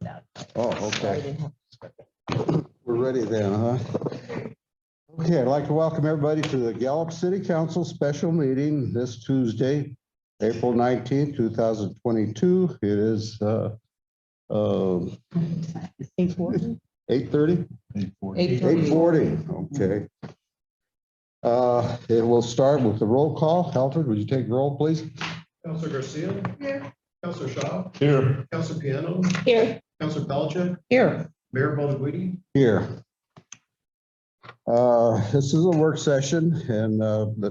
out. Oh, okay. We're ready then, huh? Okay, I'd like to welcome everybody to the Gallup City Council special meeting this Tuesday, April 19th, 2022. It is 8:40. 8:30? 8:40. Okay. It will start with the roll call. Alfred, would you take roll, please? Councilor Garcia. Here. Councilor Shaw. Here. Councilor Piano. Here. Councilor Pelichick. Here. Mayor Bolaguidi. Here. This is a work session, and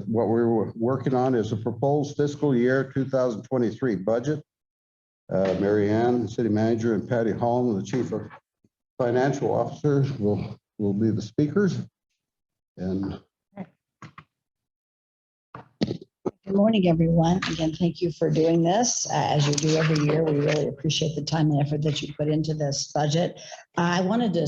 what we're working on is a proposed fiscal year 2023 budget. Mary Ann, the city manager, and Patty Holm, the chief of financial officer, will be the speakers. And good morning, everyone. Again, thank you for doing this. As you do every year, we really appreciate the time and effort that you put into this budget. I wanted to,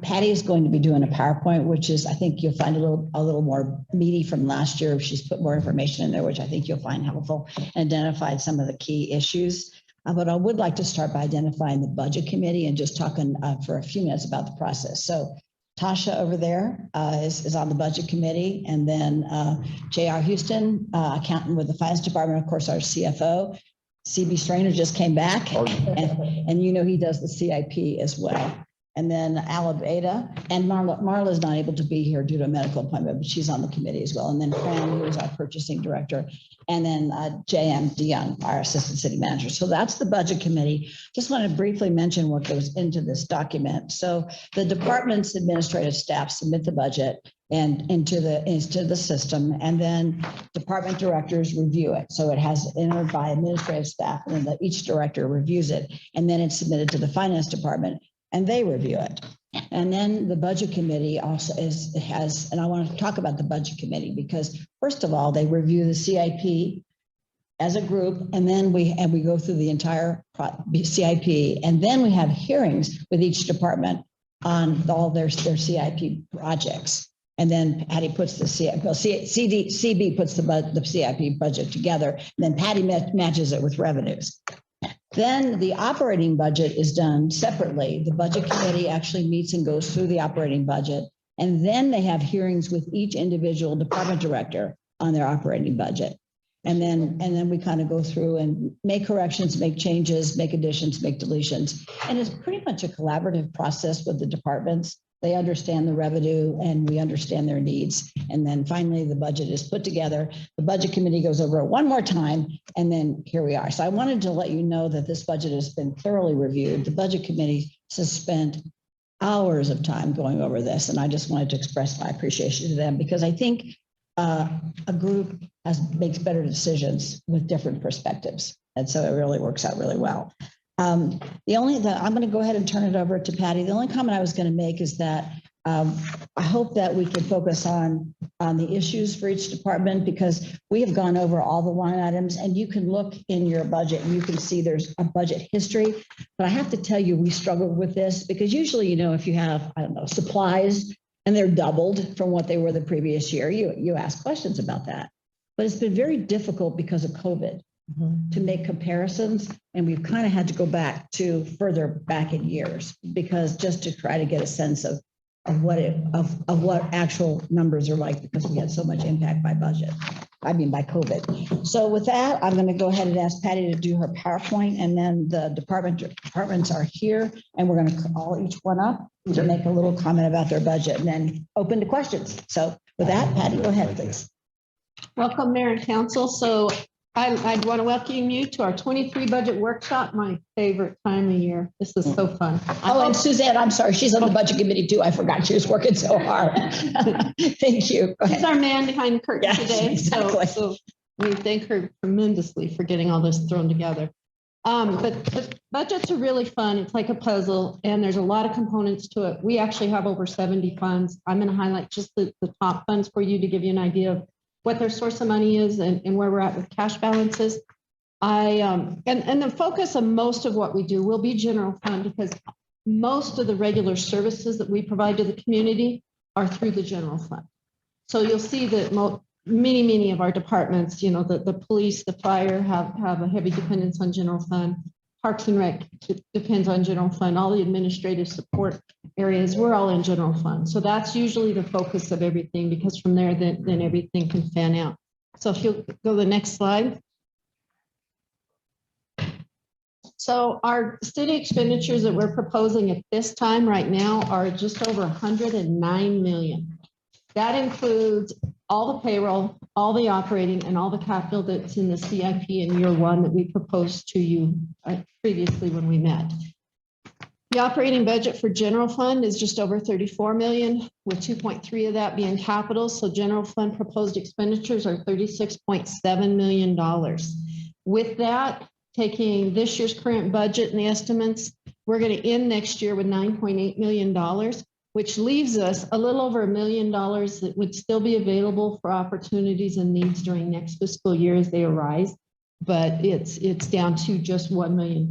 Patty is going to be doing a PowerPoint, which is, I think you'll find a little more meaty from last year. She's put more information in there, which I think you'll find helpful, and identified some of the key issues. But I would like to start by identifying the budget committee and just talking for a few minutes about the process. So Tasha over there is on the budget committee, and then J.R. Houston, accountant with the finance department, of course, our CFO. CB Strainer just came back, and you know he does the CIP as well. And then Alabeda, and Marla is not able to be here due to a medical appointment, but she's on the committee as well. And then Fran, who is our purchasing director, and then J.M. DeYoung, our assistant city manager. So that's the budget committee. Just want to briefly mention what goes into this document. So the department's administrative staff submit the budget and into the system, and then department directors review it. So it has entered by administrative staff, and then each director reviews it, and then it's submitted to the finance department, and they review it. And then the budget committee also has, and I want to talk about the budget committee because first of all, they review the CIP as a group, and then we go through the entire CIP, and then we have hearings with each department on all their CIP projects. And then Patty puts the CIP, well, CB puts the CIP budget together, and then Patty matches it with revenues. Then the operating budget is done separately. The budget committee actually meets and goes through the operating budget. And then they have hearings with each individual department director on their operating budget. And then we kind of go through and make corrections, make changes, make additions, make deletions. And it's pretty much a collaborative process with the departments. They understand the revenue and we understand their needs. And then finally, the budget is put together. The budget committee goes over it one more time, and then here we are. So I wanted to let you know that this budget has been thoroughly reviewed. The budget committee has spent hours of time going over this, and I just wanted to express my appreciation to them because I think a group makes better decisions with different perspectives. And so it really works out really well. I'm going to go ahead and turn it over to Patty. The only comment I was going to make is that I hope that we can focus on the issues for each department because we have gone over all the line items, and you can look in your budget and you can see there's a budget history. But I have to tell you, we struggled with this because usually, you know, if you have, I don't know, supplies and they're doubled from what they were the previous year, you ask questions about that. But it's been very difficult because of COVID. To make comparisons, and we've kind of had to go back to further back in years because just to try to get a sense of what actual numbers are like because we had so much impact by by COVID. So with that, I'm going to go ahead and ask Patty to do her PowerPoint, and then the departments are here, and we're going to call each one up to make a little comment about their budget, and then open to questions. So with that, Patty, go ahead, please. Welcome, Mayor and Council. So I'd want to welcome you to our 23 budget workshop, my favorite time of year. This is so fun. Oh, and Suzanne, I'm sorry, she's on the budget committee too. I forgot she was working so hard. Thank you. She's our man behind the curtain today. Exactly. So we thank her tremendously for getting all this thrown together. But budgets are really fun. It's like a puzzle, and there's a lot of components to it. We actually have over 70 funds. I'm going to highlight just the top funds for you to give you an idea of what their source of money is and where we're at with cash balances. And the focus of most of what we do will be general fund because most of the regular services that we provide to the community are through the general fund. So you'll see that many of our departments, you know, the police, the fire have a heavy dependence on general fund. Parks and Rec depends on general fund. All the administrative support areas, we're all in general fund. So that's usually the focus of everything, because from there, then everything can fan out. So if you'll go to the next slide. So our city expenditures that we're proposing at this time right now are just over 109 million. That includes all the payroll, all the operating, and all the capital that's in the CIP in year one that we proposed to you previously when we met. The operating budget for general fund is just over 34 million, with 2.3 of that being capital. So general fund proposed expenditures are $36.7 million. With that, taking this year's current budget and the estimates, we're going to end next year with $9.8 million, which leaves us a little over $1 million that would still be available for opportunities and needs during next fiscal year as they arise. But it's down to just $1 million.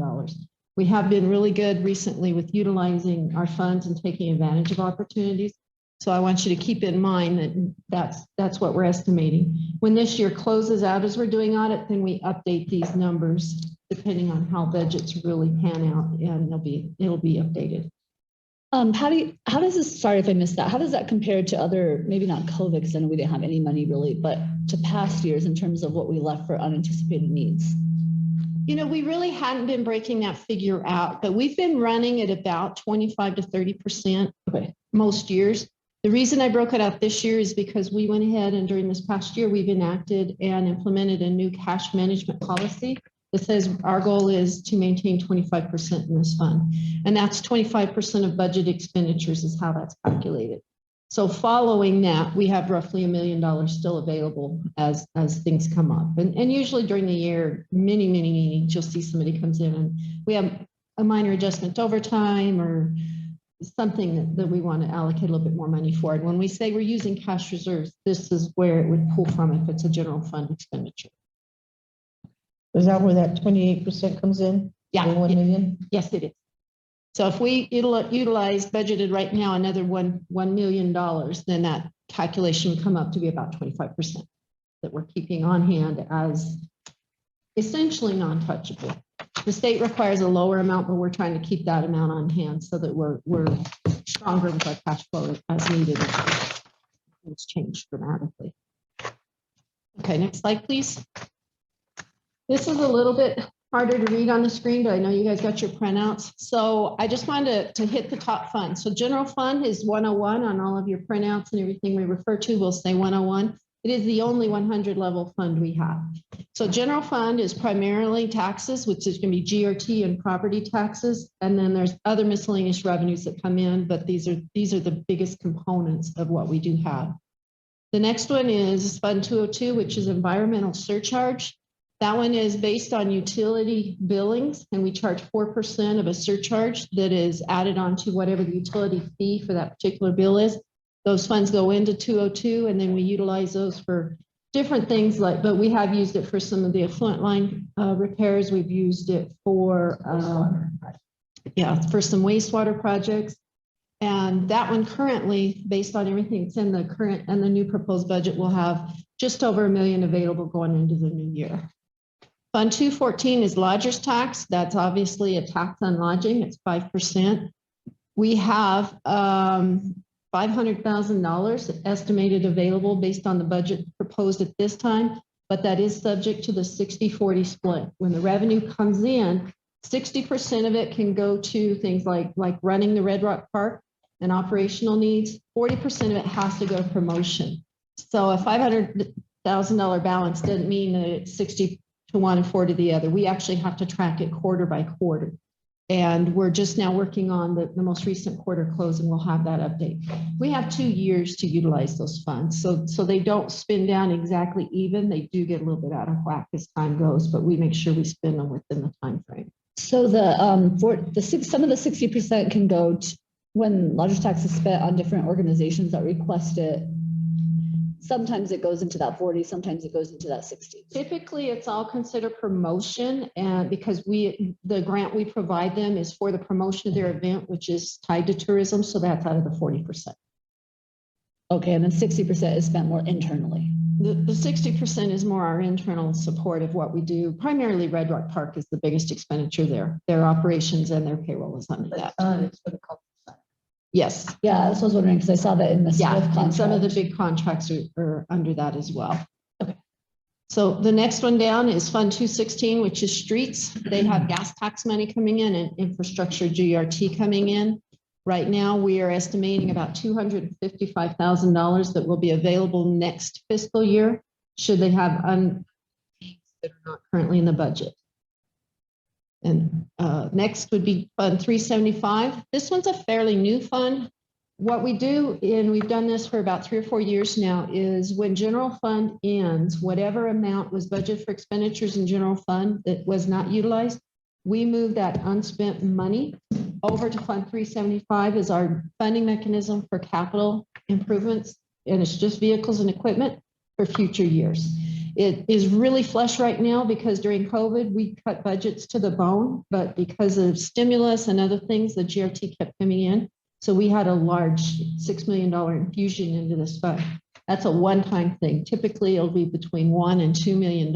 We have been really good recently with utilizing our funds and taking advantage of opportunities. So I want you to keep in mind that that's what we're estimating. When this year closes out as we're doing audit, then we update these numbers depending on how budgets really pan out, and it'll be updated. How does this, sorry if I missed that, how does that compare to other, maybe not COVID, because I know we didn't have any money really, but to past years in terms of what we left for unanticipated needs? You know, we really hadn't been breaking that figure out, but we've been running at about 25 to 30% most years. The reason I broke it out this year is because we went ahead and during this past year, we've enacted and implemented a new cash management policy that says our goal is to maintain 25% in this fund. And that's 25% of budget expenditures is how that's calculated. So following that, we have roughly $1 million still available as things come up. And usually during the year, many meetings, you'll see somebody comes in and we have a minor adjustment to overtime or something that we want to allocate a little bit more money for. And when we say we're using cash reserves, this is where it would pull from if it's a general fund expenditure. Is that where that 28% comes in? Yeah. The 1 million? Yes, it is. So if we utilize budgeted right now another $1 million, then that calculation would come up to be about 25% that we're keeping on hand as essentially non-touchable. The state requires a lower amount, but we're trying to keep that amount on hand so that we're stronger with our cash flow as needed. It's changed dramatically. Okay, next slide, please. This is a little bit harder to read on the screen, but I know you guys got your printouts. So I just wanted to hit the top fund. So general fund is 101 on all of your printouts, and everything we refer to will say 101. It is the only 100 level fund we have. So general fund is primarily taxes, which is going to be GRT and property taxes. And then there's other miscellaneous revenues that come in, but these are the biggest components of what we do have. The next one is Fund 202, which is environmental surcharge. That one is based on utility billings, and we charge 4% of a surcharge that is added on to whatever the utility fee for that particular bill is. Those funds go into 202, and then we utilize those for different things but we have used it for some of the effluent line repairs. We've used it for, for some wastewater projects. And that one currently, based on everything that's in the current and the new proposed budget, will have just over $1 million available going into the new year. Fund 214 is lodger's tax. That's obviously a tax on lodging. It's 5%. We have $500,000 estimated available based on the budget proposed at this time, but that is subject to the 60-40 split. When the revenue comes in, 60% of it can go to things like running the Red Rock Park and operational needs. 40% of it has to go to promotion. So a $500,000 balance doesn't mean that it's 60 to one and 40 to the other. We actually have to track it quarter by quarter. And we're just now working on the most recent quarter close, and we'll have that update. We have 2 years to utilize those funds. So they don't spin down exactly even. They do get a little bit out of whack as time goes, but we make sure we spend them within the time frame. So some of the 60% can go to when lodger's tax is spent on different organizations that request it. Sometimes it goes into that 40, sometimes it goes into that 60. Typically, it's all considered promotion, and because the grant we provide them is for the promotion of their event, which is tied to tourism, so that's out of the 40%. Okay, and then 60% is spent more internally. The 60% is more our internal support of what we do. Primarily Red Rock Park is the biggest expenditure there. Their operations and their payroll is under that. It's for the cultural center. Yes. Yeah, that's what I was wondering, because I saw that in the Yeah, SWIFT and some of the contract. big contracts are under that as well. Okay. So the next one down is Fund 216, which is streets. They have gas tax money coming in and infrastructure GRT coming in. Right now, we are estimating about $255,000 that will be available next fiscal year, should they have that are not currently in the budget. And next would be Fund 375. This one's a fairly new fund. What we do, and we've done this for about 3 or 4 years now, is when general fund ends, whatever amount was budgeted for expenditures in general fund that was not utilized, we move that unspent money over to Fund 375 as our funding mechanism for capital improvements. And it's just vehicles and equipment for future years. It is really flush right now because during COVID, we cut budgets to the bone, but because of stimulus and other things, the GRT kept coming in. So we had a large $6 million infusion into this fund. That's a one-time thing. Typically, it'll be between $1 and $2 million.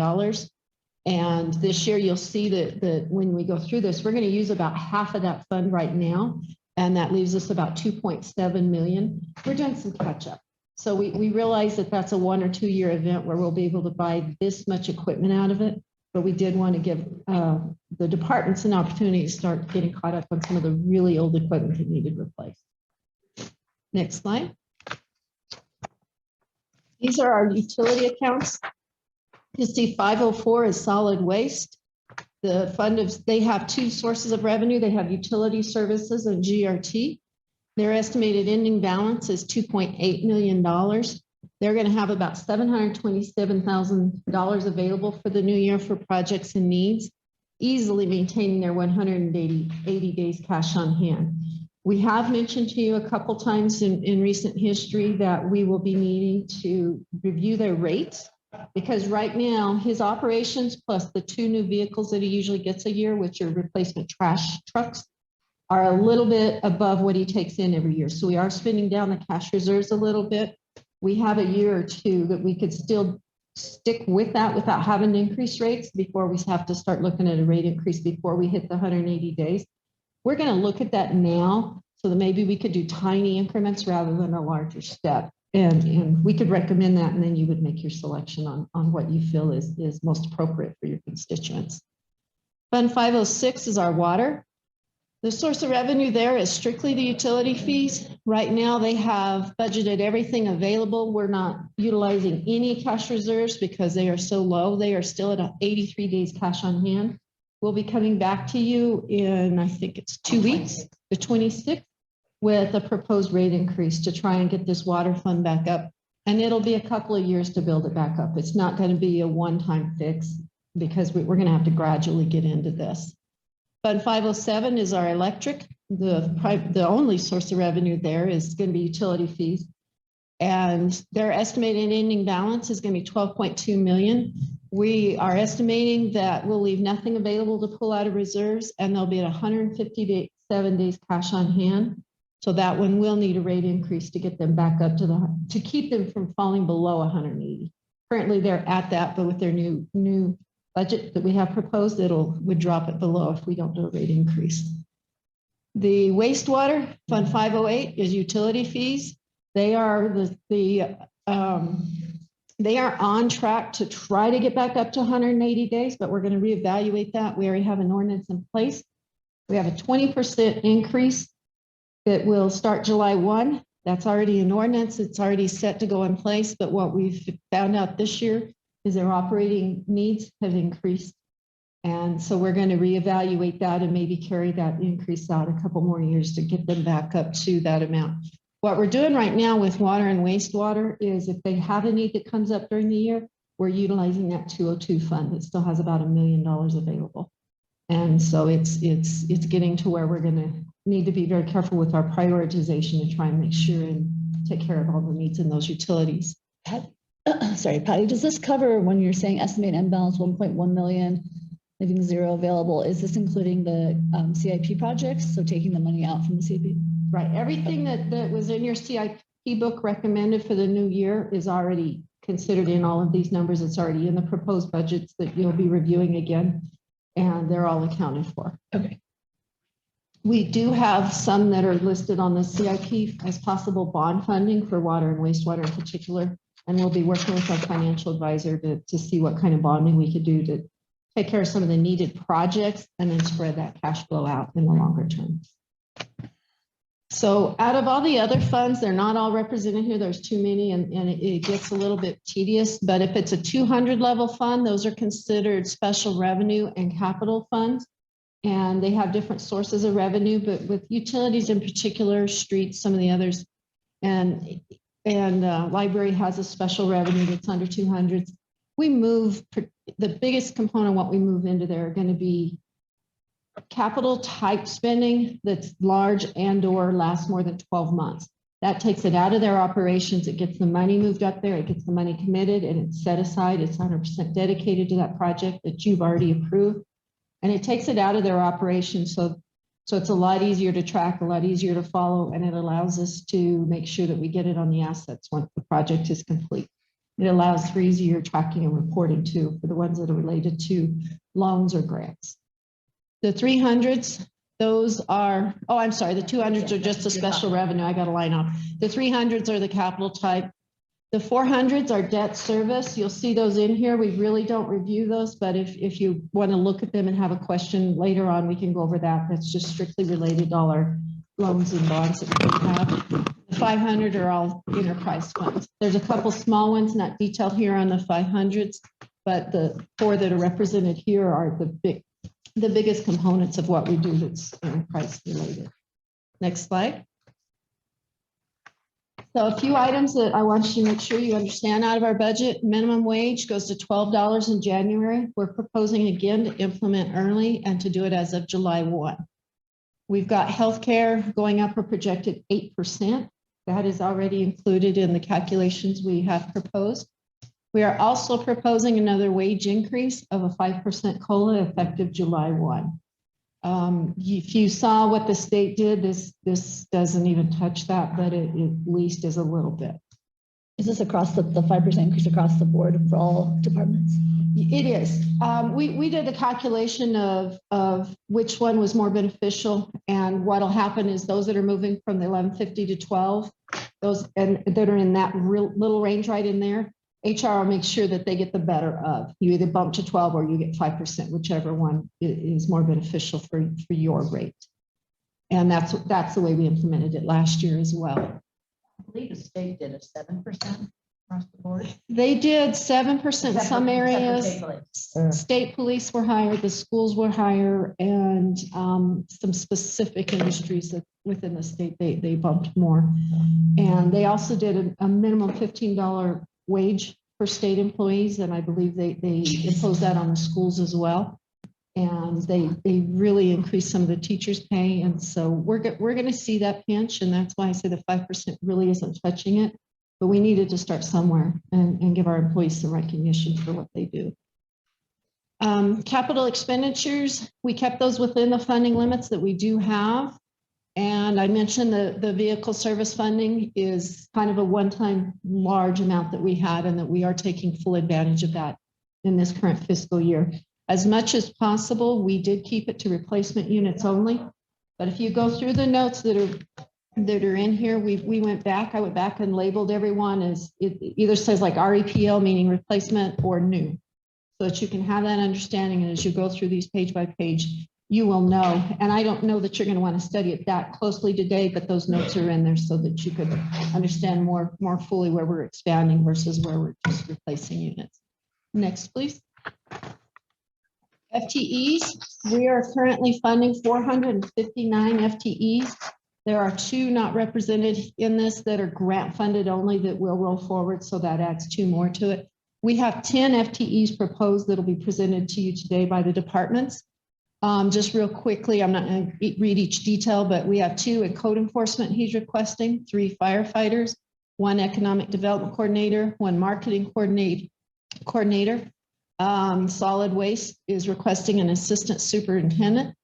And this year, you'll see that when we go through this, we're going to use about half of that fund right now. And that leaves us about 2.7 million. We're doing some catch up. So we realize that that's a 1 or 2 year event where we'll be able to buy this much equipment out of it. But we did want to give the departments an opportunity to start getting caught up on some of the really old equipment that needed replaced. Next slide. These are our utility accounts. You see 504 is solid waste. The fund of, they have 2 sources of revenue. They have utility services and GRT. Their estimated ending balance is $2.8 million. They're going to have about $727,000 available for the new year for projects and needs, easily maintaining their 180 days cash on hand. We have mentioned to you a couple times in recent history that we will be needing to review their rates, because right now his operations plus the 2 new vehicles that he usually gets a year, which are replacement trash trucks, are a little bit above what he takes in every year. So we are spending down the cash reserves a little bit. We have a year or 2 that we could still stick with that without having to increase rates before we have to start looking at a rate increase before we hit the 180 days. We're going to look at that now so that maybe we could do tiny increments rather than a larger step. And we could recommend that, and then you would make your selection on what you feel is most appropriate for your constituents. Fund 506 is our water. The source of revenue there is strictly the utility fees. Right now, they have budgeted everything available. We're not utilizing any cash reserves because they are so low. They are still at 83 days cash on hand. We'll be coming back to you in, I think it's 2 weeks, the 26th, with a proposed rate increase to try and get this water fund back up. And it'll be a couple of years to build it back up. It's not going to be a one-time fix because we're going to have to gradually get into this. Fund 507 is our electric. The only source of revenue there is going to be utility fees. And their estimated ending balance is going to be 12.2 million. We are estimating that we'll leave nothing available to pull out of reserves, and they'll be at 157 days cash on hand. So that one will need a rate increase to get them back up to keep them from falling below 180. Currently they're at that, but with their new budget that we have proposed, would drop it below if we don't do a rate increase. The wastewater fund 508 is utility fees. They are they are on track to try to get back up to 180 days, but we're going to reevaluate that. We already have an ordinance in place. We have a 20% increase that will start July 1. That's already an ordinance. It's already set to go in place. But what we've found out this year is their operating needs have increased. And so we're going to reevaluate that and maybe carry that increase out a couple more years to get them back up to that amount. What we're doing right now with water and wastewater is if they have a need that comes up during the year, we're utilizing that 202 fund. It still has about $1 million available. And so it's getting to where we're going to need to be very careful with our prioritization to try and make sure and take care of all the needs in those utilities. Sorry, Patty, does this cover when you're saying estimate end balance 1.1 million, leaving 0 available? Is this including the CIP projects? So taking the money out from the CIP? Right. Everything that was in your CIP book recommended for the new year is already considered in all of these numbers. It's already in the proposed budgets that you'll be reviewing again, and they're all accounted for. Okay. We do have some that are listed on the CIP as possible bond funding for water and wastewater in particular. And we'll be working with our financial advisor to see what kind of bonding we could do to take care of some of the needed projects and then spread that cash flow out in the longer term. So out of all the other funds, they're not all represented here. There's too many and it gets a little bit tedious, but if it's a 200 level fund, those are considered special revenue and capital funds. And they have different sources of revenue, but with utilities in particular, streets, some of the others, and library has a special revenue that's under 200. We move, the biggest component of what we move into there are going to be capital type spending that's large and or lasts more than 12 months. That takes it out of their operations. It gets the money moved up there. It gets the money committed and it's set aside. It's 100% dedicated to that project that you've already approved. And it takes it out of their operations. So it's a lot easier to track, a lot easier to follow, and it allows us to make sure that we get it on the assets once the project is complete. It allows for easier tracking and reporting too, for the ones that are related to loans or grants. The 300s, those are, oh, I'm sorry, the 200s are just a special revenue. I got a line off. The 300s are the capital type. The 400s are debt service. You'll see those in here. We really don't review those, but if you want to look at them and have a question later on, we can go over that. That's just strictly related to all our loans and bonds that we have. The 500 are all enterprise funds. There's a couple small ones not detailed here on the 500s, but the 4 that are represented here are the biggest components of what we do that's enterprise related. Next slide. So a few items that I want you to make sure you understand out of our budget. Minimum wage goes to $12 in January. We're proposing again to implement early and to do it as of July 1. We've got healthcare going up a projected 8%. That is already included in the calculations we have proposed. We are also proposing another wage increase of a 5% COLA effective July 1. If you saw what the state did, this doesn't even touch that, but it at least is a little bit. Is this across the 5% increase across the board for all departments? It is. We did the calculation of which one was more beneficial, and what'll happen is those that are moving from the 1150 to 12, those and that are in that little range right in there, HR will make sure that they get the better of. You either bump to 12 or you get 5%, whichever one is more beneficial for your rate. And that's the way we implemented it last year as well. I believe the state did a 7% across the board. They did 7% in some areas. Separate. State police were higher, the schools were higher, and some specific industries that within the state, they bumped more. And they also did a minimum $15 wage for state employees, and I believe they imposed that on the schools as well. And they really increased some of the teachers' pay, and so we're going to see that pinch, and that's why I say the 5% really isn't touching it, but we needed to start somewhere and give our employees some recognition for what they do. Capital expenditures, we kept those within the funding limits that we do have. And I mentioned the vehicle service funding is kind of a one-time large amount that we had, and that we are taking full advantage of that in this current fiscal year. As much as possible, we did keep it to replacement units only. But if you go through the notes that are in here, I went back and labeled everyone as it either says like REPL, meaning replacement, or new, so that you can have that understanding. And as you go through these page by page, you will know. And I don't know that you're going to want to study it that closely today, but those notes are in there so that you could understand more fully where we're expanding versus where we're just replacing units. Next, please. FTEs, we are currently funding 459 FTEs. There are 2 not represented in this that are grant funded only that will roll forward, so that adds 2 more to it. We have 10 FTEs proposed that will be presented to you today by the departments. Just real quickly, I'm not going to read each detail, but we have 2 in code enforcement he's requesting, 3 firefighters, 1 economic development coordinator, 1 marketing coordinator. Solid waste is requesting an assistant superintendent.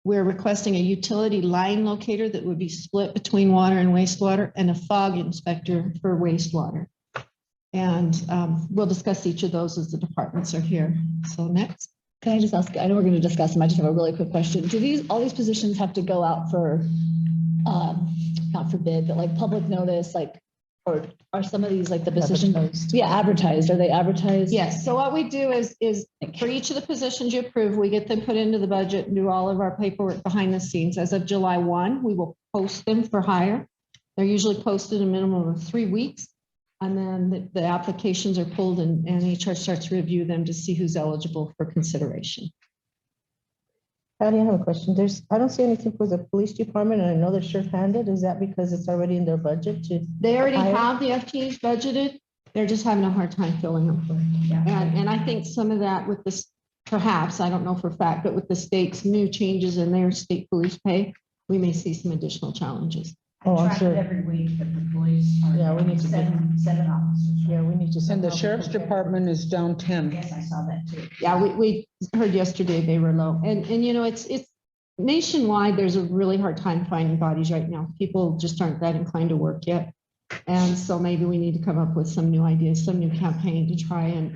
We're requesting a utility line locator that would be split between water and wastewater, and a fog inspector for wastewater. And we'll discuss each of those as the departments are here. So next. Can I just ask, I know we're going to discuss them, I just have a really quick question. Do all these positions have to go out for, not for bid, but like public notice, like, or are some of these like the positions? Advertised. Yeah, advertised, are they advertised? Yes, so what we do is for each of the positions you approve, we get them put into the budget and do all of our paperwork behind the scenes. As of July 1, we will post them for hire. They're usually posted a minimum of 3 weeks. And then the applications are pulled and HR starts to review them to see who's eligible for consideration. Patty, I have a question. I don't see anything for the police department, and I know they're short-handed. Is that because it's already in their budget to? They already Hire? have the FTEs budgeted. They're just having a hard time filling them. And I think some of that with this, perhaps, I don't know for a fact, but with the state's new changes in their state police pay, we may see some additional challenges. Oh, I'm I track sure. it every week, but the police are. Yeah, we need to get- seven officers. Yeah, we need to. And the somehow sheriff's compare. department is down 10. Yes, I saw that too. Yeah, we heard yesterday they were low. And you know, it's nationwide, there's a really hard time finding bodies right now. People just aren't that inclined to work yet. And so maybe we need to come up with some new ideas, some new campaign to try and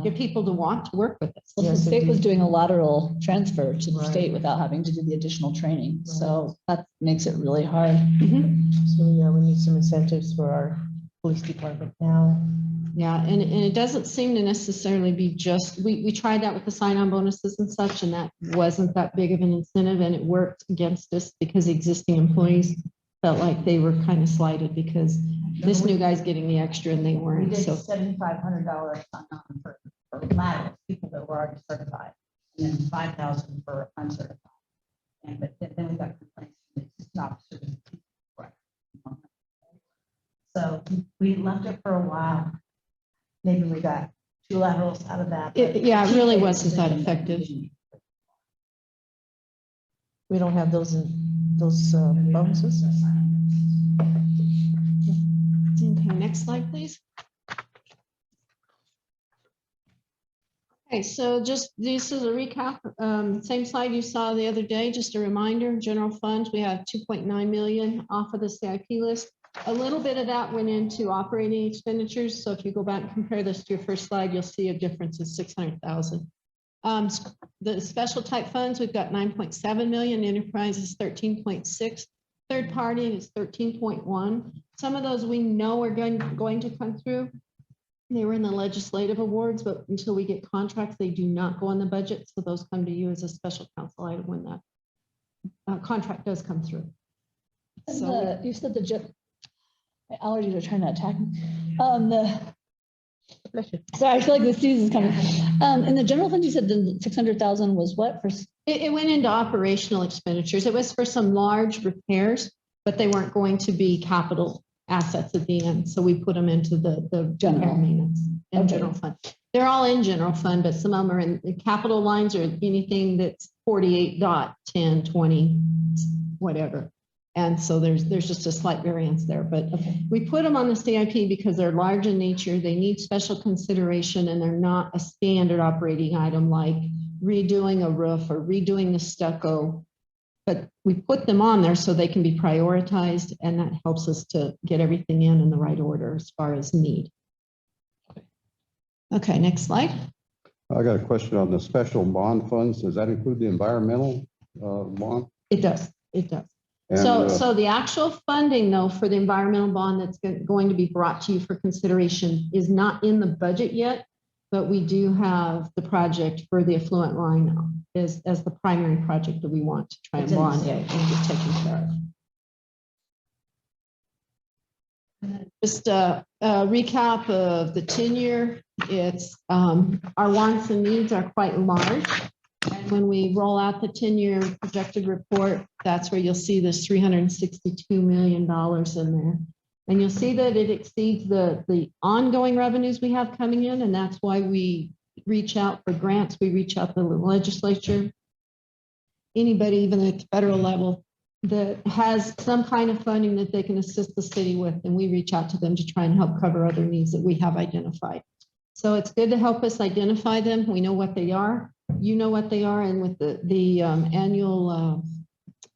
get people to want to work with us. Well, the Yes, state was indeed. doing a lateral transfer to the Right. state without having to do the additional training. Right. So that makes it really hard. So, yeah, we need some incentives for our police department now. Yeah, and it doesn't seem to necessarily be just, we tried that with the sign-on bonuses and such, and that wasn't that big of an incentive, and it worked against us because existing employees felt like they were kind of slighted because this new guy's getting the extra and they We weren't, did so. $7,500 for laterals, people that were already certified, and then 5,000 for uncertified. And but then we got complaints from the stop certification. So we left it for a while. Maybe we got 2 laterals out of that. but Yeah, it really the wasn't that position effective. We don't have those bonuses. Okay, next slide, please. Okay, so just this is a recap. Same slide you saw the other day, just a reminder, general funds, we have 2.9 million off of the CIP list. A little bit of that went into operating expenditures. So if you go back and compare this to your first slide, you'll see a difference of 600,000. The special type funds, we've got 9.7 million, enterprise is 13.6, third party is 13.1. Some of those we know are going to come through. They were in the legislative awards, but until we get contracts, they do not go on the budget. So those come to you as a special council item when that contract does come through. So You said my allergies are trying to attack me. Sorry, I feel like the season's coming. In the general fund, you said the 600,000 was what for? it went into operational expenditures. It was for some large repairs, but they weren't going to be capital assets at the end. So we put them into the general maintenance and Okay. general fund. They're all in general fund, but some of them are in the capital lines or anything that's 48.10, 20, whatever. And so there's just a slight variance there, but we put them on the CIP because they're large in nature. They need special consideration and they're not a standard operating item like redoing a roof or redoing the stucco. But we put them on there so they can be prioritized, and that helps us to get everything in the right order as far as need. Okay, next slide. I got a question on the special bond funds. Does that include the environmental bond? It does, it does. And, So the actual funding though for the environmental bond that's going to be brought to you for consideration is not in the budget yet, but we do have the project for the affluent line now as the primary project that we want to try and bond it and get taken care of. Just a recap of the tenure. It's our wants and needs are quite large. And when we roll out the 10-year projected report, that's where you'll see this $362 million in there. And you'll see that it exceeds the ongoing revenues we have coming in. And that's why we reach out for grants. We reach out to the legislature, anybody, even at the federal level, that has some kind of funding that they can assist the city with. And we reach out to them to try and help cover other needs that we have identified. So it's good to help us identify them. We know what they are. You know what they are. And with the annual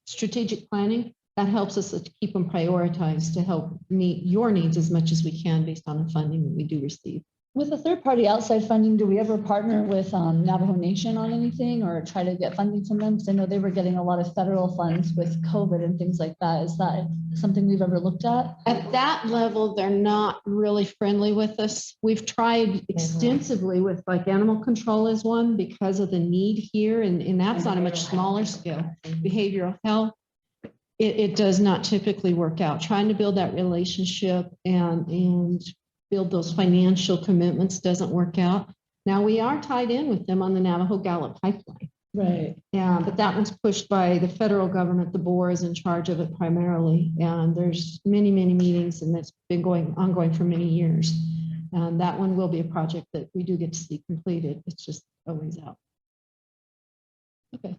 strategic planning, that helps us to keep them prioritized to help meet your needs as much as we can based on the funding that we do receive. With the third-party outside funding, do we ever partner with Navajo Nation on anything or try to get funding from them? Because I know they were getting a lot of federal funds with COVID and things like that. Is that something we've ever looked at? At that level, they're not really friendly with us. We've tried extensively with like animal control is one because of the need here, and that's on a much smaller scale. Behavioral health, it does not typically work out. Trying to build that relationship and build those financial commitments doesn't work out. Now we are tied in with them on the Navajo Gallup pipeline. Right. Yeah, but that one's pushed by the federal government. The board is in charge of it primarily. And there's many, many meetings and it's been ongoing for many years. And that one will be a project that we do get to see completed. It's just always out. Okay.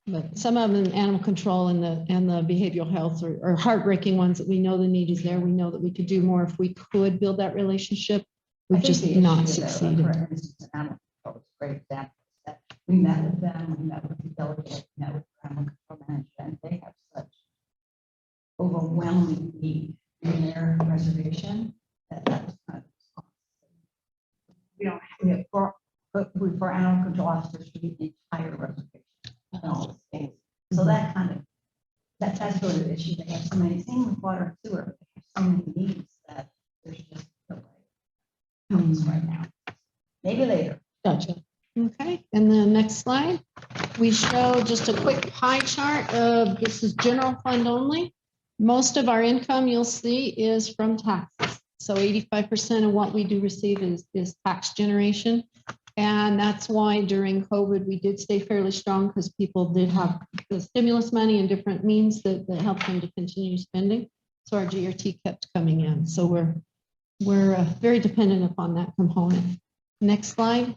But some of them, animal control and the behavioral health are heartbreaking ones that we know the need is there. We know that we could do more if we could build that relationship. We've just not succeeded. For instance, animal control is a great example. We met with them, we met with the delegate, we met with the animal control manager, and they have such overwhelming need in their reservation that was kind of. We don't have, for animal control officers for the entire reservation. So that kind of, that's really the issue. They have so many, same with water and sewer, they have so many needs that there's just no way. Right now. Maybe later. Gotcha. Okay, and the next slide, we show just a quick pie chart of this is general fund only. Most of our income you'll see is from taxes. So 85% of what we do receive is tax generation. And that's why during COVID, we did stay fairly strong because people did have the stimulus money and different means that helped them to continue spending. So our GRT kept coming in. So we're very dependent upon that component. Next slide.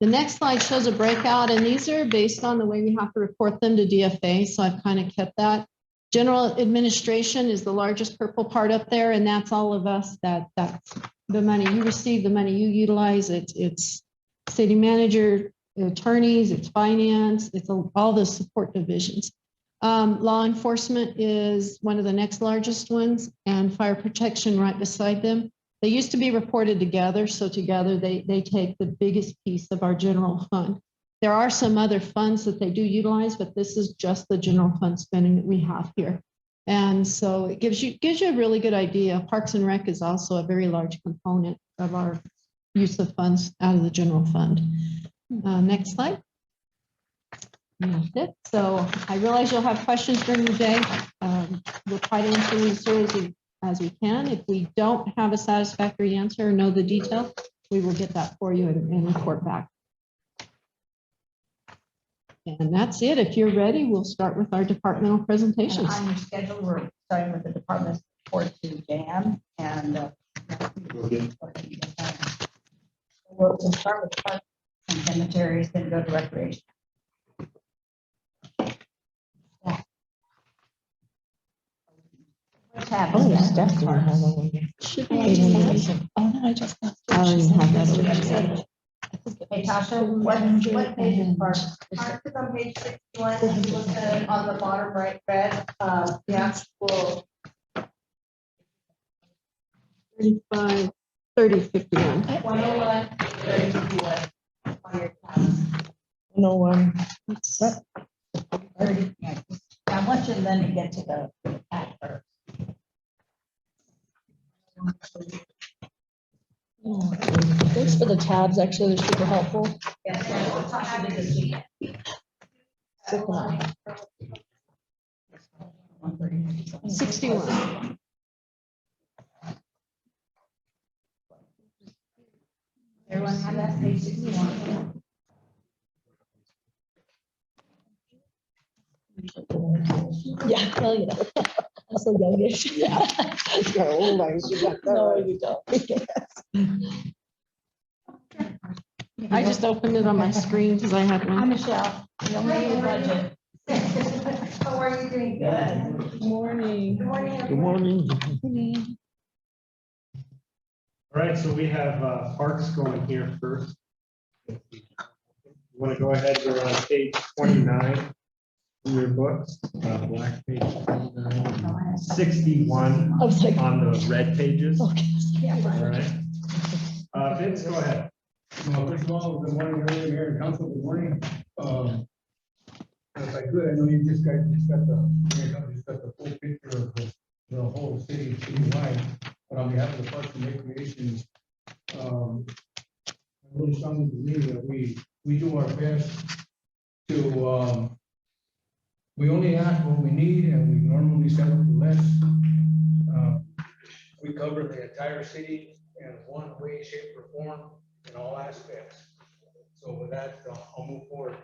The next slide shows a breakout, and these are based on the way we have to report them to DFA. So I've kind of kept that. General administration is the largest purple part up there, and that's all of us. That's the money you receive, the money you utilize. It's city manager, attorneys, it's finance, it's all the support divisions. Law enforcement is one of the next largest ones, and fire protection right beside them. They used to be reported together, so together they take the biggest piece of our general fund. There are some other funds that they do utilize, but this is just the general fund spending that we have here. And so it gives you a really good idea. Parks and Rec is also a very large component of our use of funds out of the general fund. Next slide. That's it. So I realize you'll have questions during the day. We'll try to answer these as we can. If we don't have a satisfactory answer or know the detail, we will get that for you and report back. And that's it. If you're ready, we'll start with our departmental presentations. And on your schedule, we're starting with the department's report to JM and we'll start with parks and cemeteries, then go to recreation. Oh, your staff didn't have one. Should be. Oh, no, I just. I don't even have that over. Hey, Tasha, what page is parks? Parks is on page 61. If you look at on the bottom right red, the actual 35, 30, 51. 101, 31 on your tab. No one. That's- 30, yeah. I want you then to get to the pack first. Thanks for the tabs. Actually, they're super helpful. Yes, Tasha did this weekend. 61. Everyone have that page 61. Yeah, well, you know, I'm so youngish. Yeah. No, you don't. I just opened it on my screen because I had Hi, one. Michelle. We only need a budget. How are you doing? Good. Morning. Good morning. Good morning. All right, so we have parks going here first. You want to go ahead, you're on page 29. Your books, black page 61 I was like, on the red pages. All okay. right. Vince, go ahead. Well, first of all, good morning, Mayor and Council, good morning. If I could, I know you just got the full picture of the whole city, citywide, but on behalf of the Parks and Recreation, I really strongly believe that we do our best to, we only ask what we need and we normally settle for less. We cover the entire city in one way, shape, or form in all aspects. So with that, I'll move forward.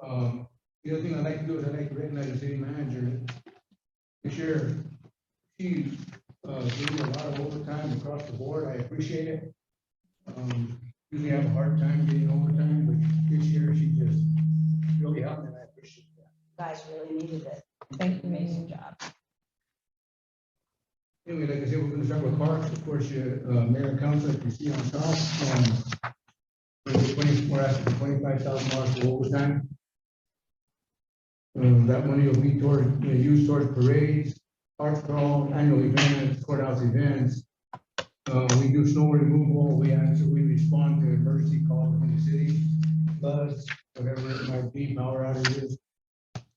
The other thing I'd like to do is I'd like to recognize the city manager. This year, she gave me a lot of overtime across the board. I appreciate it. Usually have a hard time getting overtime, but this year she just really helped me and I appreciate that. Guys really needed it. Thank you. Amazing job. Anyway, like I said, we're gonna start with parks. Of course, Mayor and Council, if you see on top, we're asking for $25,000 for overtime. That money will be used towards parades, park crawl, annual events, courthouse events. We do snow removal. We respond to emergency calls in the city, floods, whatever it might be, power outages.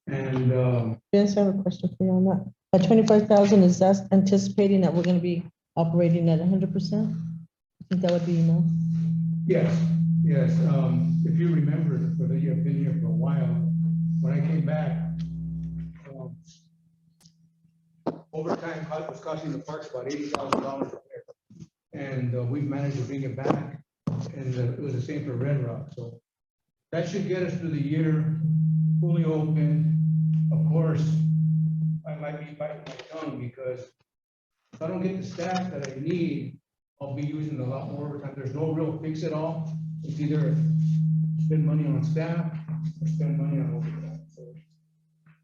And Vince, I have a question for you on that. At 25,000, is that anticipating that we're gonna be operating at 100%? I think that would be enough. yes. If you remember, for the you've been here for a while, when I came back, overtime was costing the parks about $80,000 a year. And we've managed to bring it back, and it was the same for Red Rock, so that should get us through the year fully open. Of course, I might be biting my tongue because if I don't get the staff that I need, I'll be using a lot more overtime. There's no real fix at all. It's either spend money on staff or spend money on overtime. So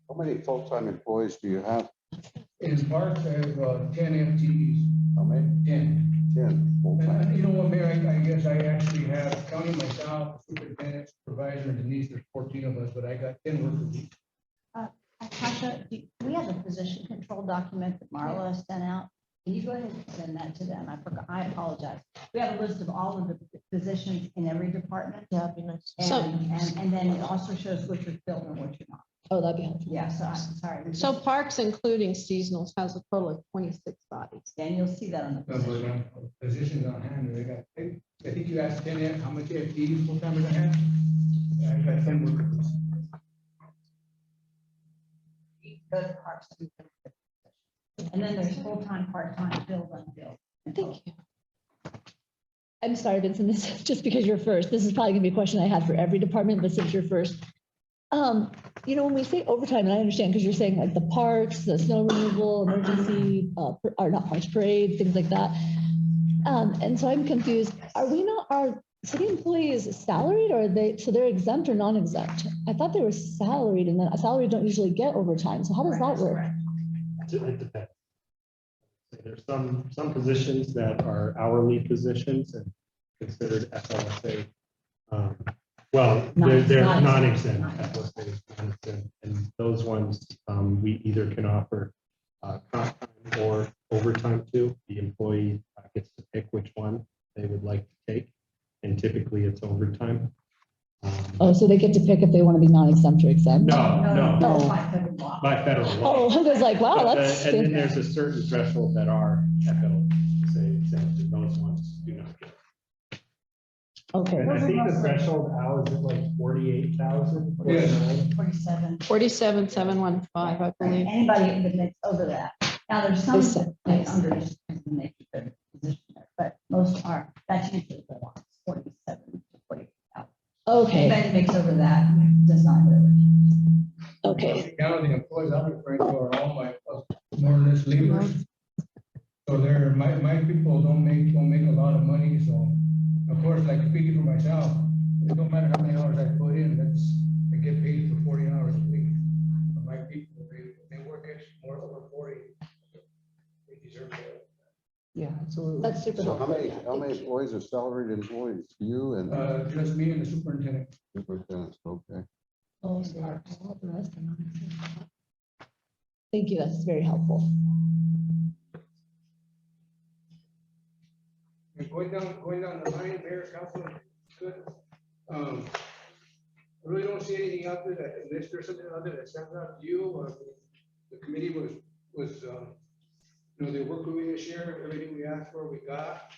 How many full-time employees do you have? in parks, I have 10 FTEs. How many? 10. 10 full-time. And you know what, Mayor, I guess I actually have, counting myself, superintendent, supervisor, and Denise, there's 14 of us, but I got 10 workers each. Tasha, we have a position control document that Marla sent out. Can you go ahead and send that to them? I forgot, I apologize. We have a list of all of the positions in every department. Yeah, that'd be nice. And then it also shows which are filled and which are not. Oh, that'd be helpful. Yeah, so I'm sorry. So parks, including seasonals, has a total of 26 bodies. Then you'll see that on the position. Positions on hand, I think you asked 10, how much FTEs full-timers I have? Yeah, I got 10 workers. Go to parks. And then there's full-time, part-time, billed, unbilled. Thank you. I'm sorry, Vincent, this is just because you're first. This is probably gonna be a question I had for every department, but since you're first. You know, when we say overtime, and I understand because you're saying like the parks, the snow removal, emergency, or not parks, parade, things like that. And so I'm confused. Are city employees salaried or so they're exempt or non-exempt? I thought they were salaried and then salaried don't usually get overtime. So how does that work? It depends. There's some positions that are hourly positions and considered FLSA. Well, they're non-exempt, FLSA is non-exempt, and those ones we either can offer comp time or overtime to. The employee gets to pick which one they would like to take, and typically it's overtime. Oh, so they get to pick if they want to be non-exempt or exempt? No, By federal law. by federal law. Oh, I was like, wow, But that's. and then there's a certain threshold that are FLSA exempt, and those ones do not get. Okay. And I think the threshold hours is like 48,000. 47. 47,715, I believe. Anybody that makes over that. Now, there's some that make under, and they keep their position there, but most are, that's usually the ones, 47 to 48. Okay, Anybody that makes over that does not get over. okay. Now, the employees I'm referring to are all my more or less laborers. So my people don't make a lot of money, so of course, like speaking for myself, it don't matter how many hours I put in, I get paid for 40 hours a week. But my people, they work extra more over 40. They deserve it. Yeah, absolutely. That's super So helpful. how many employees are salaried employees? You and Just me and the superintendent. superintendents, okay. Oh, sorry. All the rest are not. Thank you, that's very helpful. And going down the line, Mayor, Council, good. I really don't see anything out there that, unless there's something out there that stands out to you, or the committee was, you know, they worked with me this year, everything we asked for, we got.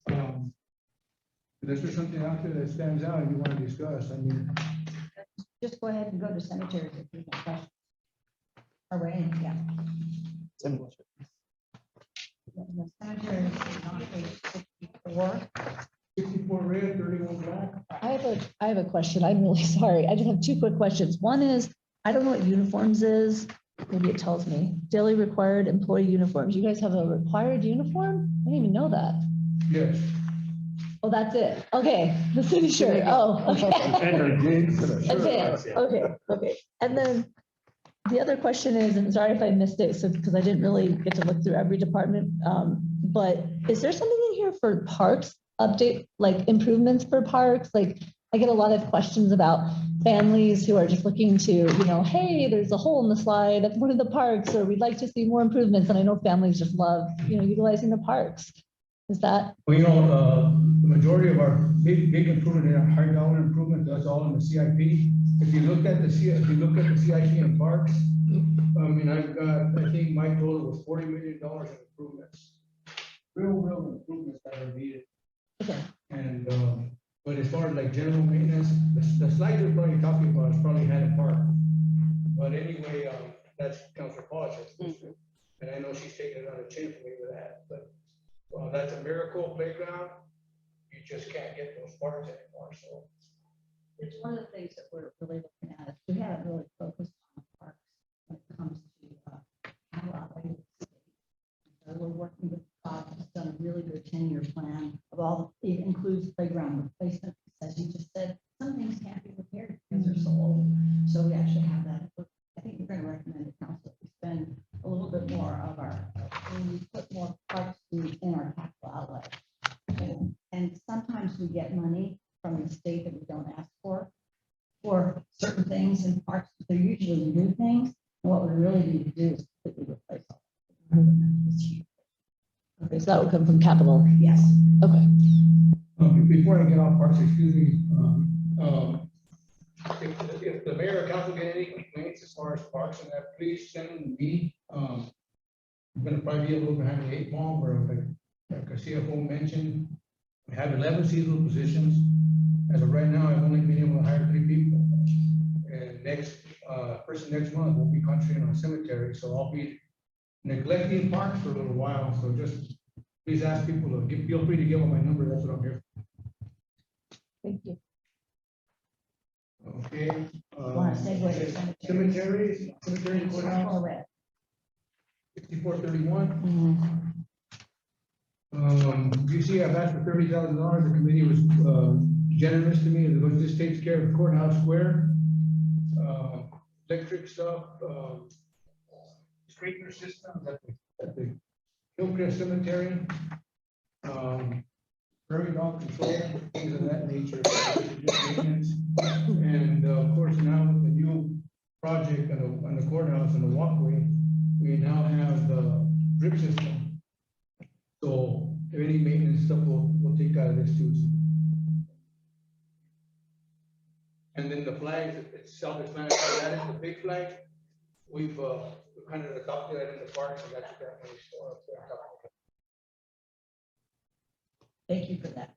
Unless there's something out there that stands out and you want to discuss, I mean, Just go ahead and go to cemeteries if you have questions. Or wait, yeah. The cemetery is on page 64. 64 red, 31 black. I have a question. I'm really sorry. I just have two quick questions. One is, I don't know what uniforms is. Maybe it tells me. Daily required employee uniforms. You guys have a required uniform? I didn't even know that. Yes. Oh, that's it. Okay, the city shirt. Oh, okay. That's it. Okay. And then the other question is, and sorry if I missed it, so because I didn't really get to look through every department, but is there something in here for parks update, like improvements for parks? Like I get a lot of questions about families who are just looking to, you know, hey, there's a hole in the slide at one of the parks, or we'd like to see more improvements. And I know families just love, you know, utilizing the parks. Is that? Well, you know, the majority of our big improvement in our high dollar improvement, that's all in the CIP. If you look at the CIP in parks, I mean, I've got, I think my total was $40 million in improvements. Real improvements that are needed. Okay. And, but as far as like general maintenance, the slide you're probably talking about is probably Haddon Park. But anyway, that's Councilor Polish's district. And I know she's taking it on a chin for me with that, but that's a miracle playground. You just can't get those parks anymore, so. It's one of the things that we're really looking at. We haven't really focused on parks when it comes to capital outlay. So we're working with, has done a really good 10-year plan of all, it includes playground replacement. As you just said, some things can't be repaired because they're so old. So we actually have that. I think we're going to recommend to council that we spend a little bit more of when we put more parks in our capital outlay. And sometimes we get money from the state that we don't ask for certain things in parks. They're usually new things. And what we really need to do is completely replace all. Okay, so that would come from capital. Yes. Okay. Before I get off parks, excuse me, if the mayor or council get any complaints as far as parks and that, please send them to me. I'm gonna probably be a little behind the 8 ball, where like our CFO mentioned, we have 11 seasonal positions. As of right now, I've only been able to hire 3 people. And next month, we'll be concentrating on cemetery, so I'll be neglecting parks for a little while. So just please ask people to feel free to give them my number. That's what I'm here Thank you. for. Okay. Want to segue to cemeteries? Cemetery courthouse, All red. 6431. You see, I've asked for $30,000. The committee was generous to me. This takes care of courthouse square, electric stuff, sprinkler systems at the Hillcrest Cemetery, prairie dog control, things of that nature. And of course, now with the new project on the courthouse and the walkway, we now have the drip system. So any maintenance stuff we'll take out of this too. And then the flags, it's self-explanatory. That is the big flag. We've kind of adopted that in the parks, and that's that money store up there. Thank you for that.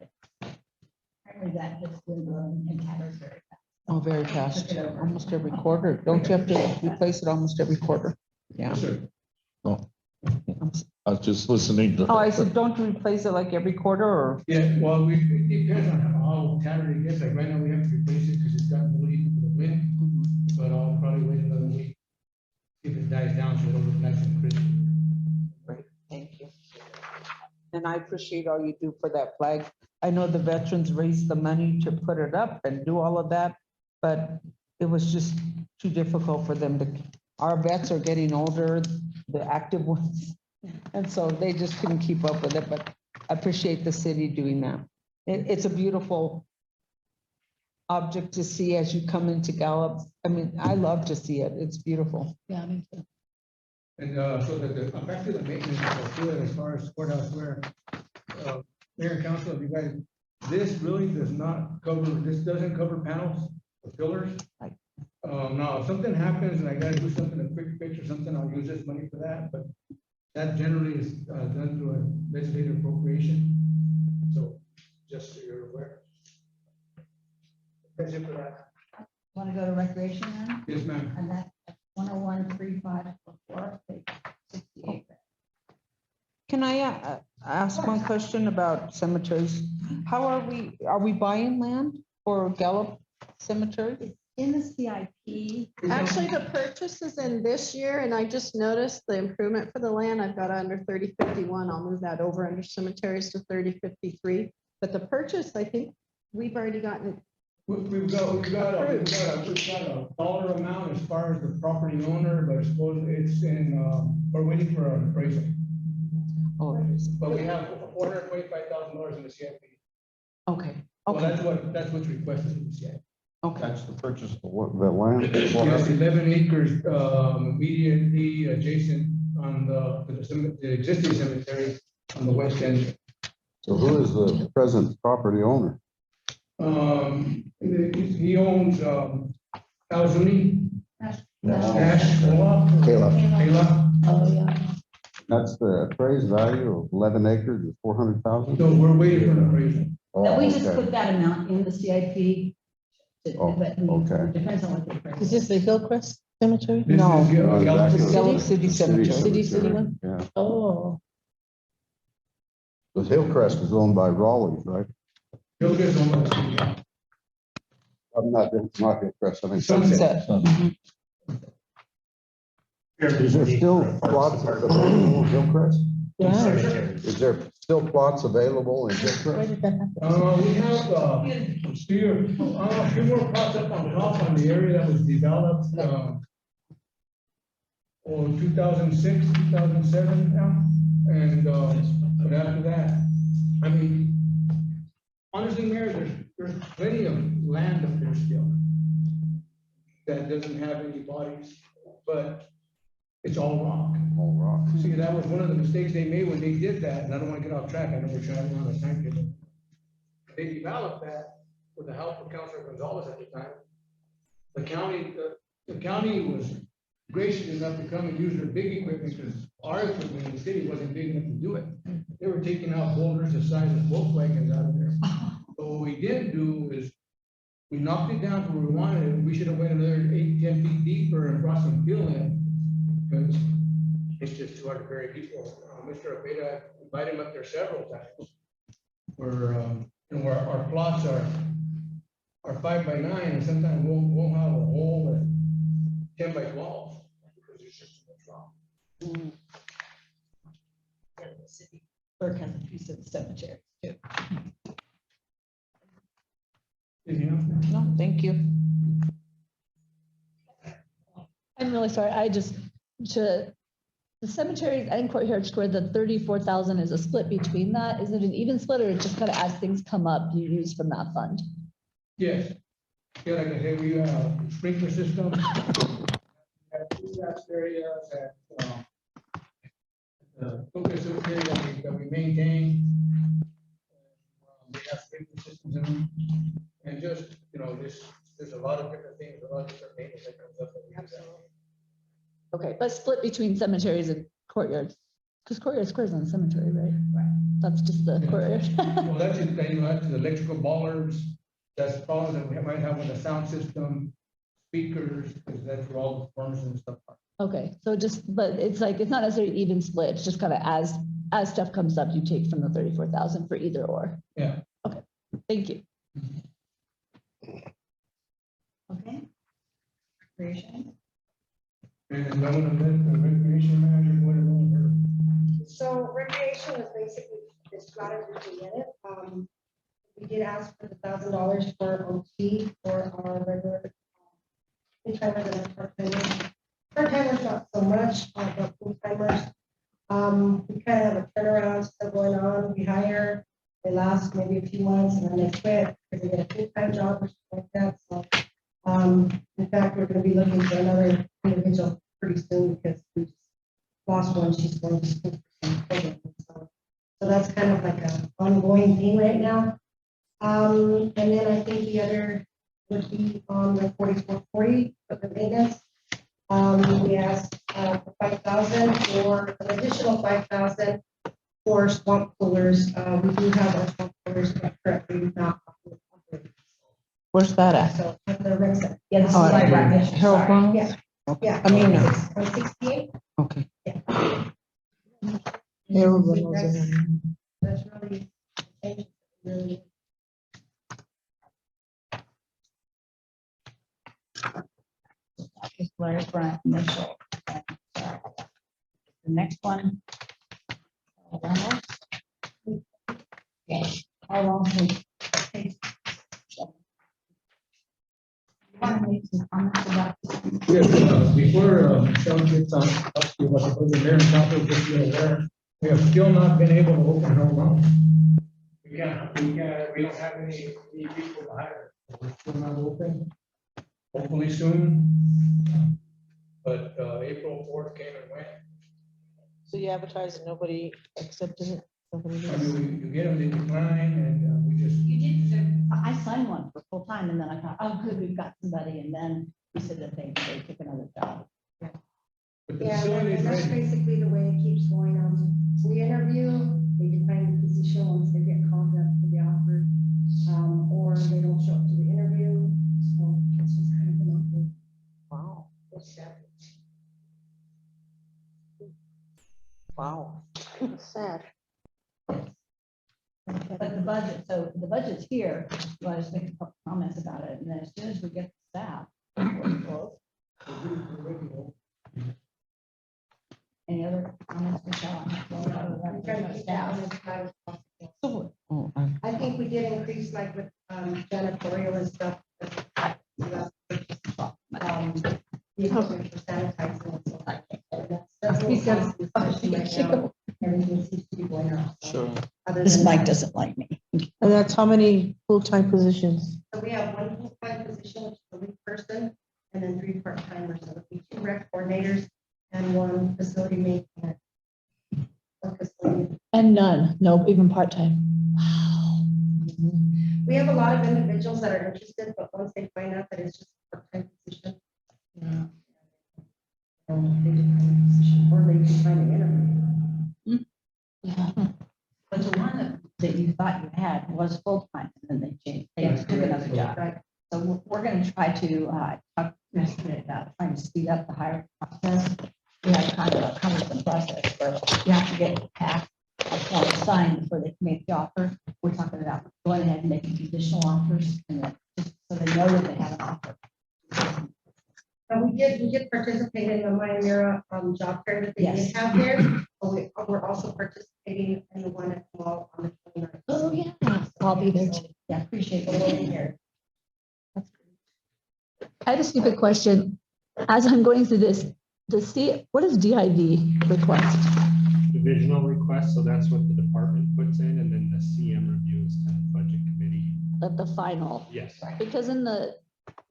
Apparently that hits Winwood and Tatters very fast. Oh, very fast, almost every quarter. Don't you have to replace it almost every quarter? Yeah. Yes, sir. I was just listening to. Oh, I said, don't you replace it like every quarter or? Yeah, well, it depends on how tattered it gets. Like right now, we have to replace it because it's gotten really easy for the wind. But I'll probably wait another week if it dies down, so it'll look nice and crisp. Great, thank you. And I appreciate all you do for that flag. I know the veterans raised the money to put it up and do all of that, but it was just too difficult for them to, our vets are getting older, the active ones. And so they just couldn't keep up with it, but I appreciate the city doing that. It's a beautiful object to see as you come into Gallup. I mean, I love to see it. It's beautiful. Yeah, me too. And so that the, back to the maintenance of the as far as courthouse where, mayor and council, if you guys, this really does not cover, this doesn't cover panels or pillars. Right. Now, if something happens and I gotta do something, a quick fix or something, I'll use this money for that, but that generally is done through a legislative appropriation. So just so you're aware. That's it for that. Want to go to recreation then? Yes, ma'am. And that's 101-3544, page 68. Can I ask one question about cemeteries? How are we buying land for Gallup Cemetery? In the CIP. Actually, the purchase is in this year, and I just noticed the improvement for the land. I've got under 3051. I'll move that over under cemeteries to 3053. But the purchase, I think we've already gotten. We've got a dollar amount as far as the property owner, but I suppose it's in, we're waiting for an appraisal. Oh, But we have $425,000 in the CIP. okay, Well, okay, that's what's requested in the CIP. okay. That's the purchase of what, the land? Yes, 11 acres, immediately adjacent on the existing cemetery on the west end. So who is the present property owner? He owns, Alzuni, Ash, Kayla. Kayla. Oh, yeah. That's the appraised value of 11 acres is 400,000? So we're waiting for an appraisal. That we just Okay. put that amount in the CIP. Oh, But okay. Depends on what the. Is this the Hillcrest Cemetery? This No. is, Gallup City? City. Gallup City Cemetery. City one? Yeah, Oh, the Hillcrest is owned by Raleigh's, right? He'll get on the city. I'm not Hillcrest, I mean. Sunset. Mhm. Is there still plots available in Hillcrest? yeah. Is there still plots available in Where Hillcrest? did that happen? We have, a few more plots up on top on the area that was developed, or 2006, 2007 now, and, but after that, I mean, honestly, Mayor, there's plenty of land up there still that doesn't have any bodies, but it's all rock. All rock. See, that was one of the mistakes they made when they did that, and I don't want to get off track, I know we're trying to run a time table. They developed that with the help of Councilor Gonzalez at the time. The county was gracious enough to come and use their big equipment, because our equipment in the city wasn't big enough to do it. They were taking out boulders the size of Volkswagens out of there. So what we didn't do is, we knocked it down to where we wanted it, we should have went another 8, 10 feet deeper and brought some fill in, because it's just too hard to bury people. Mr. Abeda, invited him up there several times. Where our plots are 5 by 9, and sometimes we'll have a hole at 10 by 12, because it's just too much rock. The city clerk has a piece of the cemetery too. No, thank you. I'm really sorry. The cemeteries and Courtyard Square, the 34,000 is a split between that. Is it an even split, or just kind of as things come up, you use from that fund? Yes. Yeah, like I said, we sprinkler system. Have 2 grass areas at the focus cemetery that we maintain. We have sprinkler systems in them. And just, there's a lot of different things, a lot of different maintenance that comes up that we have. Okay, but split between cemeteries and courtyards, because Courtyard Square is in the cemetery, right? Right. That's just the Yeah. courtyard. Well, that's it, that's the electrical bollards, that's problems that we might have with the sound system, speakers, because that's where all the furnaces and stuff are. Okay, so but it's like, it's not necessarily even split, it's just kind of as stuff comes up, you take from the 34,000 for either or. Yeah. Okay, thank you. Okay. Recreation. And I'm gonna let the recreation manager, whatever. So recreation is basically, it's got everything in it. We did ask for the $1,000 for OT for our regular full-timers and part-timers. Part-timers not so much, but full-timers. We kind of have a turnaround still going on. We hire, they last maybe a few months and then they quit because they get a full-time job, which is like that. So, in fact, we're gonna be looking for another individual pretty soon because we just lost one. She's going to school for some programs. So that's kind of like an ongoing thing right now. And then I think the other would be on the 4440 for the maintenance. We asked for 5,000 or an additional 5,000 for swamp coolers. We do have our swamp coolers, but currently not operating. Where's that at? So at the rec center. Yeah, this is Oh, like yeah. right. Harold Brown? Yeah. Yeah. I mean, On 68. okay. Yeah. Harold Brown. That's really. Okay, Larry Bryant, initial. The next one. Okay, how long will it take? You want to make some comments about this? Yes, before Michelle gets on, up to what the mayor and council just be aware, we have still not been able to open Harold Brown. We don't have any people to hire. We're still not open. Hopefully soon. But April 4th came and went. So you advertised and nobody accepted it? I mean, you get them, they decline, and we just. You did, I signed one for full time and then I thought, oh, good, we've got somebody. And then we said that they took another job. But the Yeah, facility's and that's ready. basically the way it keeps going on. We interview, they define the position once they get called up to the offer, or they don't show up to the interview. So it's just kind of an awkward. Wow. Wow. Sad. But the budget, so the budget's here, you want to make a couple comments about it, and then as soon as we get the staff. we'll- Any other comments, Michelle? I'm trying to keep that as high as possible. Oh, I think we did increase like with janitorial and stuff. The equipment for sanitizing and stuff like that. That's what Because- especially right now, everything seems to be going up. so. sure. Other This than mic that- doesn't like me. And that's how many full-time positions? So we have one full-time position, which is a lead person, and then 3 part-timers. So it'd be 2 rec coordinators and 1 facility maintenance. Or custodian. And none, no, even part-time. Wow. We have a lot of individuals that are interested, but once they find out that it's just a part-time position, Yeah. they decline the position, or they decline the interview. Yeah. But the one that you thought you had was full-time, and then they changed, they took another job. Right. So we're gonna try to talk yesterday about trying to speed up the hiring process. We have kind of a cumbersome process where you have to get passed, a form signed before they can make the offer. We're talking about going ahead and making conditional offers, and then just so they know that they have an offer. And we did participate in the Mira job fair that they Yes. did have there. But we're also participating in the one at the mall on the 29th. Oh, yeah, I'll be there too. Yeah, appreciate it. Being here. I have a stupid question. As I'm going through this, what is DIV request? Divisional request, so that's what the department puts in, and then the CM review is kind of budget committee. The final, Yes. because in the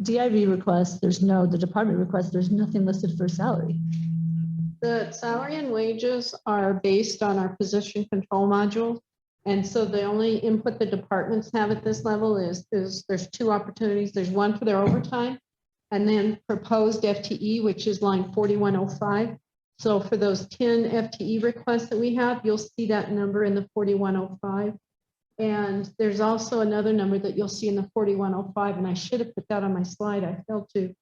DIV request, the department request, there's nothing listed for salary. The salary and wages are based on our position control module. And so the only input the departments have at this level is there's 2 opportunities. There's one for their overtime and then proposed FTE, which is line 4105. So for those 10 FTE requests that we have, you'll see that number in the 4105. And there's also another number that you'll see in the 4105, and I should have put that on my slide. I failed to.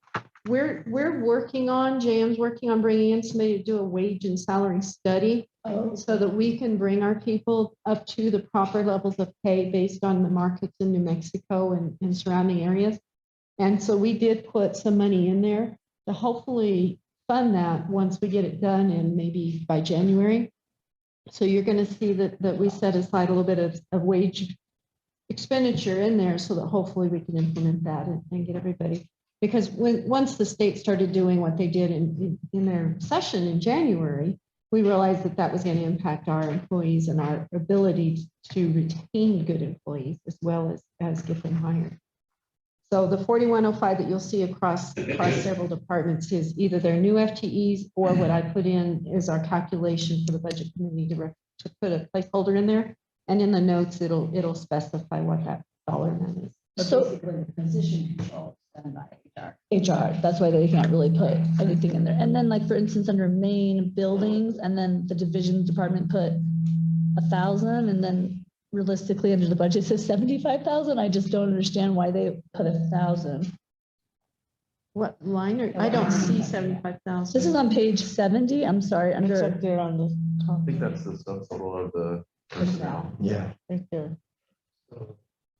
We're working on, JM's working on bringing in somebody to do a wage and salary study so that we can bring our people up to the proper levels of pay based on the markets in New Mexico and surrounding areas. And so we did put some money in there to hopefully fund that once we get it done, and maybe by January. So you're going to see that we set aside a little bit of wage expenditure in there so that hopefully we can implement that and get everybody. Because once the state started doing what they did in their session in January, we realized that was going to impact our employees and our ability to retain good employees as well as get them hired. So the 4105 that you'll see across several departments is either their new FTEs or what I put in is our calculation for the budget committee to put a placeholder in there. And in the notes, it'll specify what that dollar amount is. So basically, the position control is done by HR. HR, that's why they can't really put anything in there. And then like, for instance, under main buildings, and then the division department put 1,000, and then realistically under the budget says 75,000. I just don't understand why they put 1,000. What line are, I don't see 75,000. This is on page 70. I'm sorry, It's under, up there on the top, I think that's the subtotal of the personnel. Yeah. right there.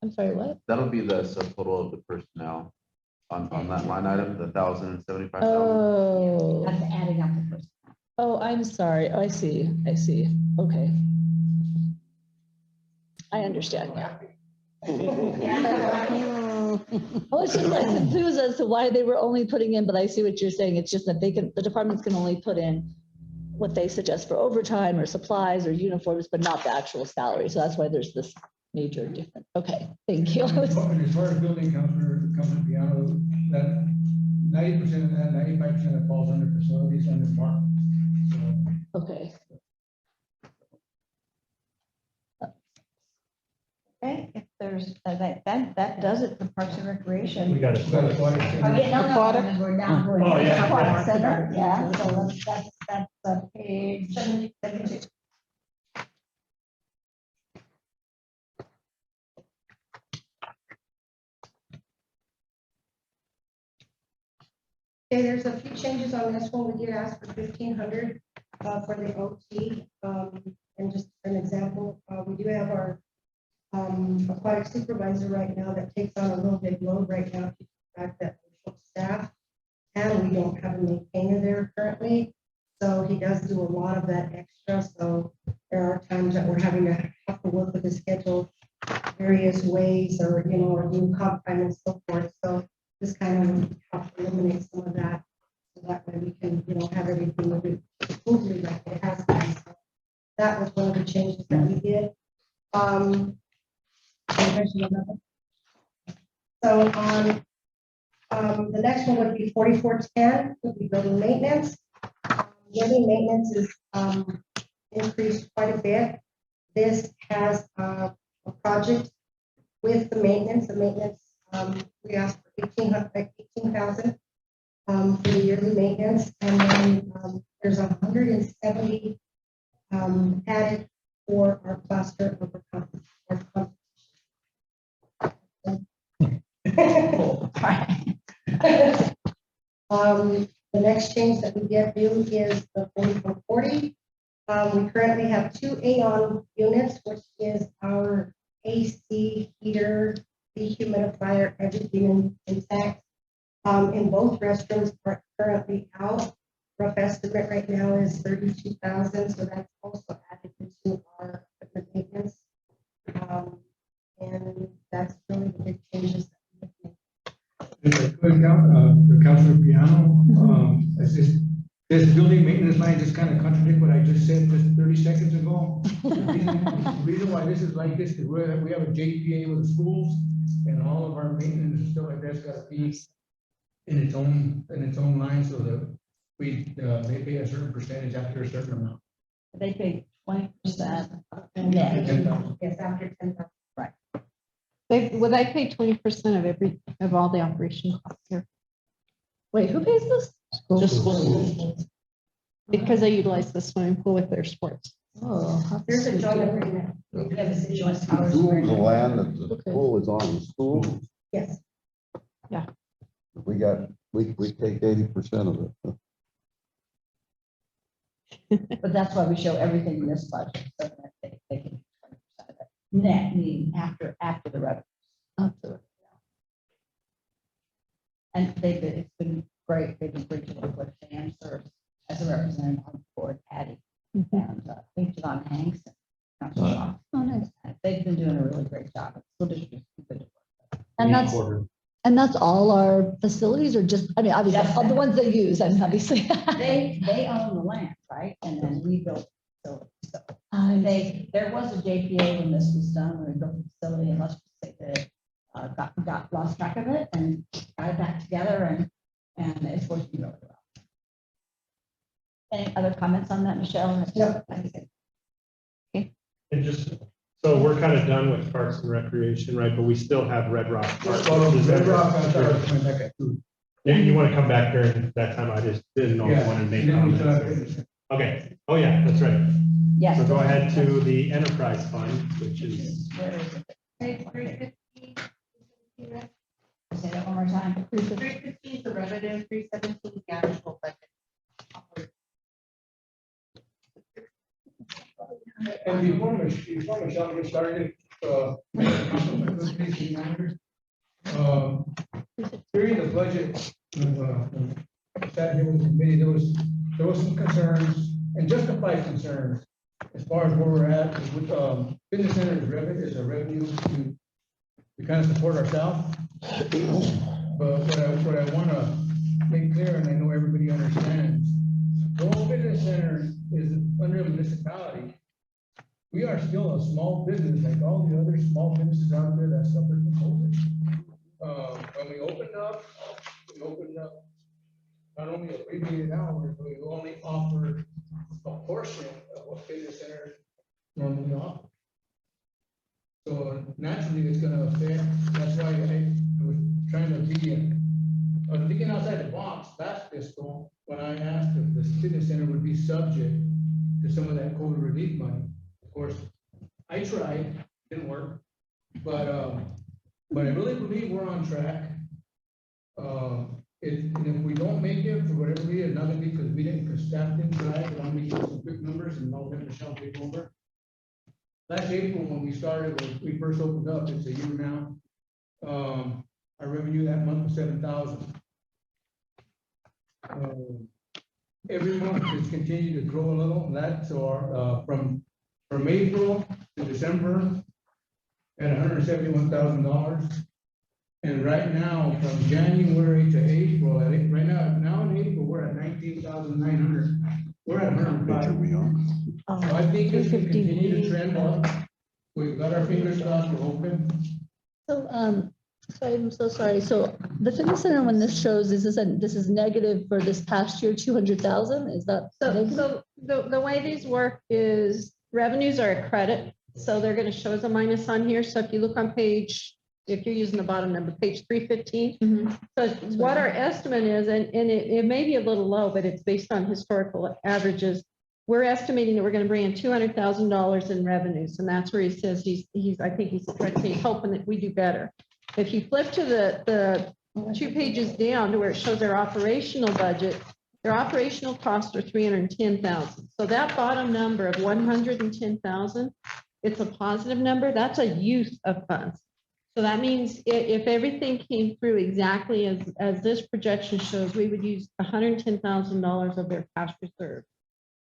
I'm sorry, what? That'll be the subtotal of the personnel on that line item, the 1,075,000. Oh, That's adding up the person. oh, I'm sorry. Oh, I see. Okay. I understand now. I was just like confused as to why they were only putting in, but I see what you're saying. It's just that the departments can only put in what they suggest for overtime or supplies or uniforms, but not the actual salary. So that's why there's this major difference. Okay, thank you. And as far as building counselor piano, that 90% of that, 95% that falls under facilities under Mark. So Okay. Okay, if there's, that does it for Parks and Recreation. We got it. got a quite a- Okay, no, we're now going. Oh, to yeah. Aquatic Center, yeah, so that's page 72. Okay, there's a few changes on this one. We did ask for 1,500 for the OT. And just an example, we do have our aquatic supervisor right now that takes on a little big load right now, due to the fact that we're short staff and we don't have a maintainer there currently. So he does do a lot of that extra. So there are times that we're having to have to work with his schedule various ways, or or do comp time and so forth. So this kind of helps eliminate some of that, so that way we can have everything moving smoothly like it has been. So that was one of the changes that we did. So on the next one would be 4410, would be building maintenance. Building maintenance is increased quite a bit. This has a project with the maintenance. We asked for 18,000 for the yearly maintenance, and then there's 170 added for our plaster over competition. The next change that we get do is the 4440. We currently have 2 AON units, which is our AC, heater, dehumidifier, everything intact. In both restrooms are currently out. Rough estimate right now is 32,000, so that's also added to our equipment maintenance. And that's really the big changes that we have made. If I could count, the counselor piano, this building maintenance line just kind of contradict what I just said just 30 seconds ago. The reason why this is like this, is we have a JPA with the schools, and all of our maintenance and stuff like that's got to be in its own line, so that they pay a certain percentage after a certain amount. They pay 20%. Yes, after 10,000. Right. They pay 20% of all the operation costs here. Wait, who pays this? Because they utilize the swimming pool with their sports. Oh, There's a joint agreement. We have a joint Who powers owns the agreement. land that the school is on? The school? Yes. We take 80% of it. But that's why we show everything in this budget, so that they can 20% of it. Net, meaning after the revenue. And it's been great. They've been great to work with. Dan serves as a representative on the board, Patty, and I think John Hanks. And Councilor Shaw. Oh, nice. They've been doing a really great job. It's still just good to work with. And that's all our facilities, or just, I mean, obviously, Yes. all the ones they use, and obviously. They own the land, right? And then we built the facility. So there was a JPA when this was done, when we built the facility, and let's just say that got lost track of it and got it back together and it's working really well. Any other comments on that, Michelle? No. And just, so we're kind of done with Parks and Recreation, right? But we still have Red Rock. Park, which is Red under- Rock, I thought I was coming back at 2. Yeah, you want to come back during that time? I just didn't know if you wanted to make And then we still have comments. fitness. Okay, oh yeah, that's right. Yes. So go ahead to the Enterprise Fund, which is, Where is it? Page 315. Say that one more time. 315 for revenue, 317 the actual budget. And before Michelle gets started, during the budget, sat here with the committee, there was some concerns and justified concerns as far as where we're at with, business centers revenue is a revenue to kind of support ourselves. But what I want to make clear, and I know everybody understands, though business centers is under a municipality, we are still a small business like all the other small businesses out there that suffered from COVID. When we opened up not only abbreviated hours, but we only offered a portion of what business centers normally offer. So naturally, it's gonna affect, that's why I was trying to be, I was thinking outside the box last fiscal, when I asked if the business center would be subject to some of that COVID relief money. Of course, I tried, didn't work, but I really believe we're on track. If we don't make it for whatever reason, not only because we didn't, because staff didn't try, but I'm making some quick numbers and I'll let Michelle take over. Last April, when we started, when we first opened up, it's a year now. Our revenue that month was 7,000. Every month it's continued to grow a little. That's our from April to December at $171,000. And right now, from January to April, I think right now in April, we're at 19,900. We're at 105. So I think it's going to continue to trend up. We've got our fingers crossed, we're hoping. So, I'm so sorry. So the fitness center, when this shows, this is negative for this past year, 200,000, is that? So the way these work is revenues are a credit, so they're gonna show as a minus on here. So if you look on page, if you're using the bottom number, page 315. Mhm. So what our estimate is, and it may be a little low, but it's based on historical averages. We're estimating that we're gonna bring in $200,000 in revenues, and that's where he says I think he's hoping that we do better. If you flip to the 2 pages down to where it shows their operational budget, their operational costs are 310,000. So that bottom number of 110,000, it's a positive number. That's a use of funds. So that means if everything came through exactly as this projection shows, we would use $110,000 of their cash reserve,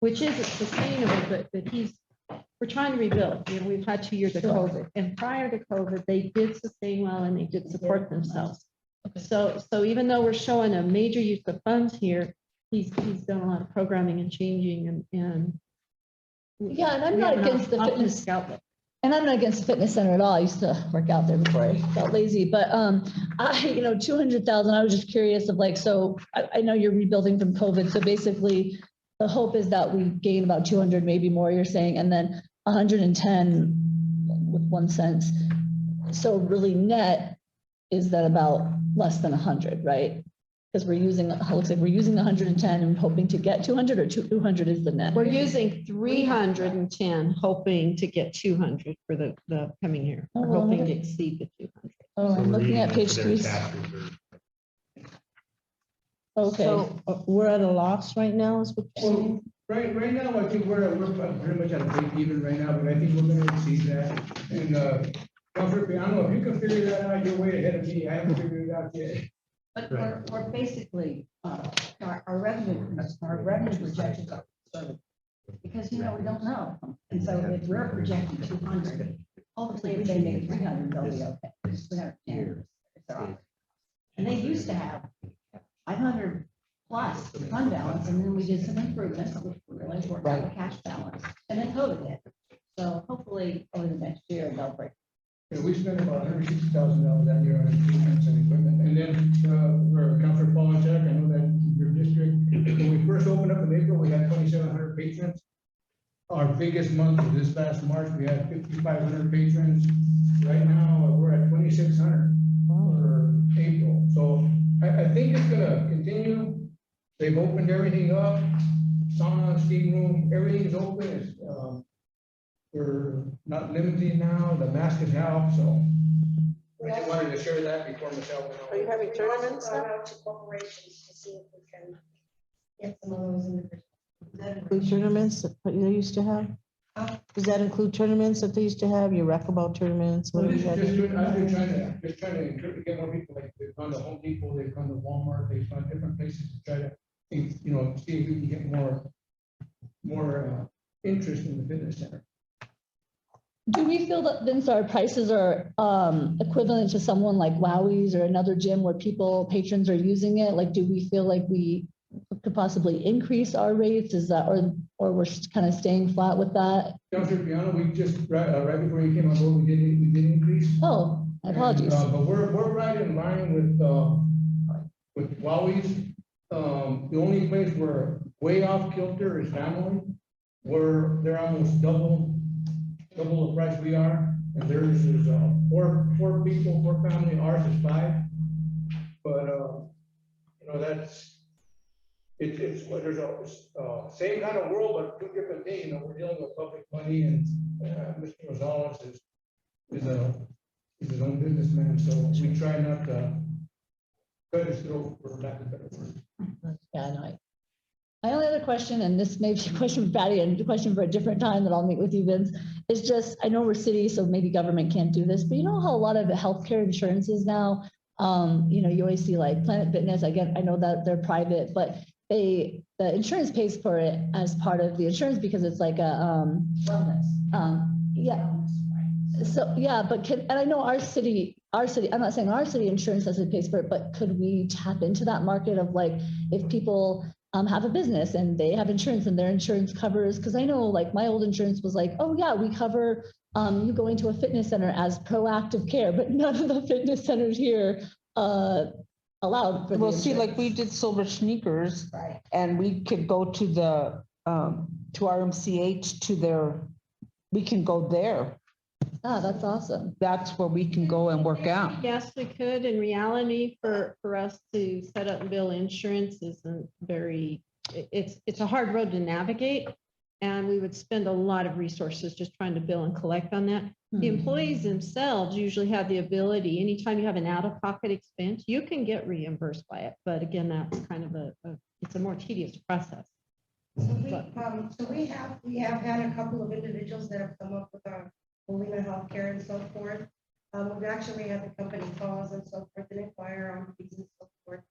which isn't sustainable, but we're trying to rebuild. You know, we've had 2 years of COVID, and prior to COVID, they did sustain well and they did support themselves. So even though we're showing a major use of funds here, he's done a lot of programming and changing and. Yeah, and I'm we not have an against the fitness. optimistic outlook. And I'm not against the fitness center at all. I used to work out there before I got lazy, but 200,000, I was just curious of like, so I know you're rebuilding from COVID. So basically the hope is that we gain about 200, maybe more, you're saying, and then 110 with 1 cent. So really net is that about less than 100, right? Because it looks like we're using 110 and hoping to get 200, or 200 is the net. We're using 310, hoping to get 200 for the coming year. We're Oh, well, hoping look to at- exceed the 200. Oh, so I'm we're looking at eating page into their 3. cash reserve. Okay. So we're at a loss right now, is what you're saying? Right now, I think we're pretty much at a break even right now, but I think we're gonna exceed that. And, Councilor Piano, if you can figure that out, you're way ahead of me. I haven't figured it out yet. But Right. we're basically, our revenue projections are conservative. Because, we don't know. And so if we're projecting 200, hopefully if they make 300, they'll be okay. 310 is their option. And they used to have 500 plus fund balance, and then we did some improvements, which we realized worked out the cash balance, and then COVID hit. So hopefully over the next year, they'll break we spent about $160,000 that year on improvements and equipment. And then, for Councilor Polachek, I know that your district, when we first opened up in April, we had 2,700 patrons. Our biggest month was this past March, we had 5,500 patrons. Right now, we're at 2,600 for April. So I think it's gonna continue. They've opened everything up, sauna, steam room, everything's open. It's, we're not limiting now, the mask is out, so I just wanted to share that before Michelle went on. Are you having tournaments We've also now? gone out to corporations to see if we can get some of those in the. Does that include tournaments that they used to have? Does that include tournaments that they used to have, your racquetball tournaments? Well, What this do is you have? just, I've been trying to encourage, get more people, like, they've gone to Home Depot, they've gone to Walmart, they've gone different places to try to, you know, see if we can get more interest in the fitness center. Do we feel that, Vince, our prices are equivalent to someone like Wowie's or another gym where patrons are using it? Like, do we feel like we could possibly increase our rates? Is that, or we're kind of staying flat with that? Councilor Piano, we just, right before you came on board, we did increase. Oh, my apologies. And, but we're right in line with Wowie's. The only place we're way off kilter is family. They're almost double the price we are, and theirs is four people, 4 family, ours is 5. But you know, it's there's a same kind of world, but 2 different things. You know, we're dealing with public money, and Mr. Rosales is his own businessman, so we try not to cut his throat, for lack of a better word. Yeah, I know. My only other question, and this may be a question for Patty and a question for a different time that I'll meet with you, Vince, is just, I know we're city, so maybe government can't do this, but you know how a lot of healthcare insurance is now? You know, you always see like Planet Fitness, again, I know that they're private, but the insurance pays for it as part of the insurance because it's like a, yeah. So, yeah, but and I know our city, I'm not saying our city insurance doesn't pay for it, but could we tap into that market of like, if people have a business and they have insurance and their insurance covers, because I know like my old insurance was like, oh yeah, we cover you going to a fitness center as proactive care, but none of the fitness centers here allowed for. Well, see, like we did Silver Sneakers, Right. and we could go to the to RMCH we can go there. Ah, that's awesome. That's where we can go and work out. Yes, we could. In reality, for us to set up and bill insurance isn't very, it's a hard road to navigate. And we would spend a lot of resources just trying to bill and collect on that. The employees themselves usually have the ability, anytime you have an out-of-pocket expense, you can get reimbursed by it. But again, that's kind of it's a more tedious process. So we have had a couple of individuals that have come up with our Molina Healthcare and so forth. We've actually had the company calls and so forth and inquire on fees and so forth.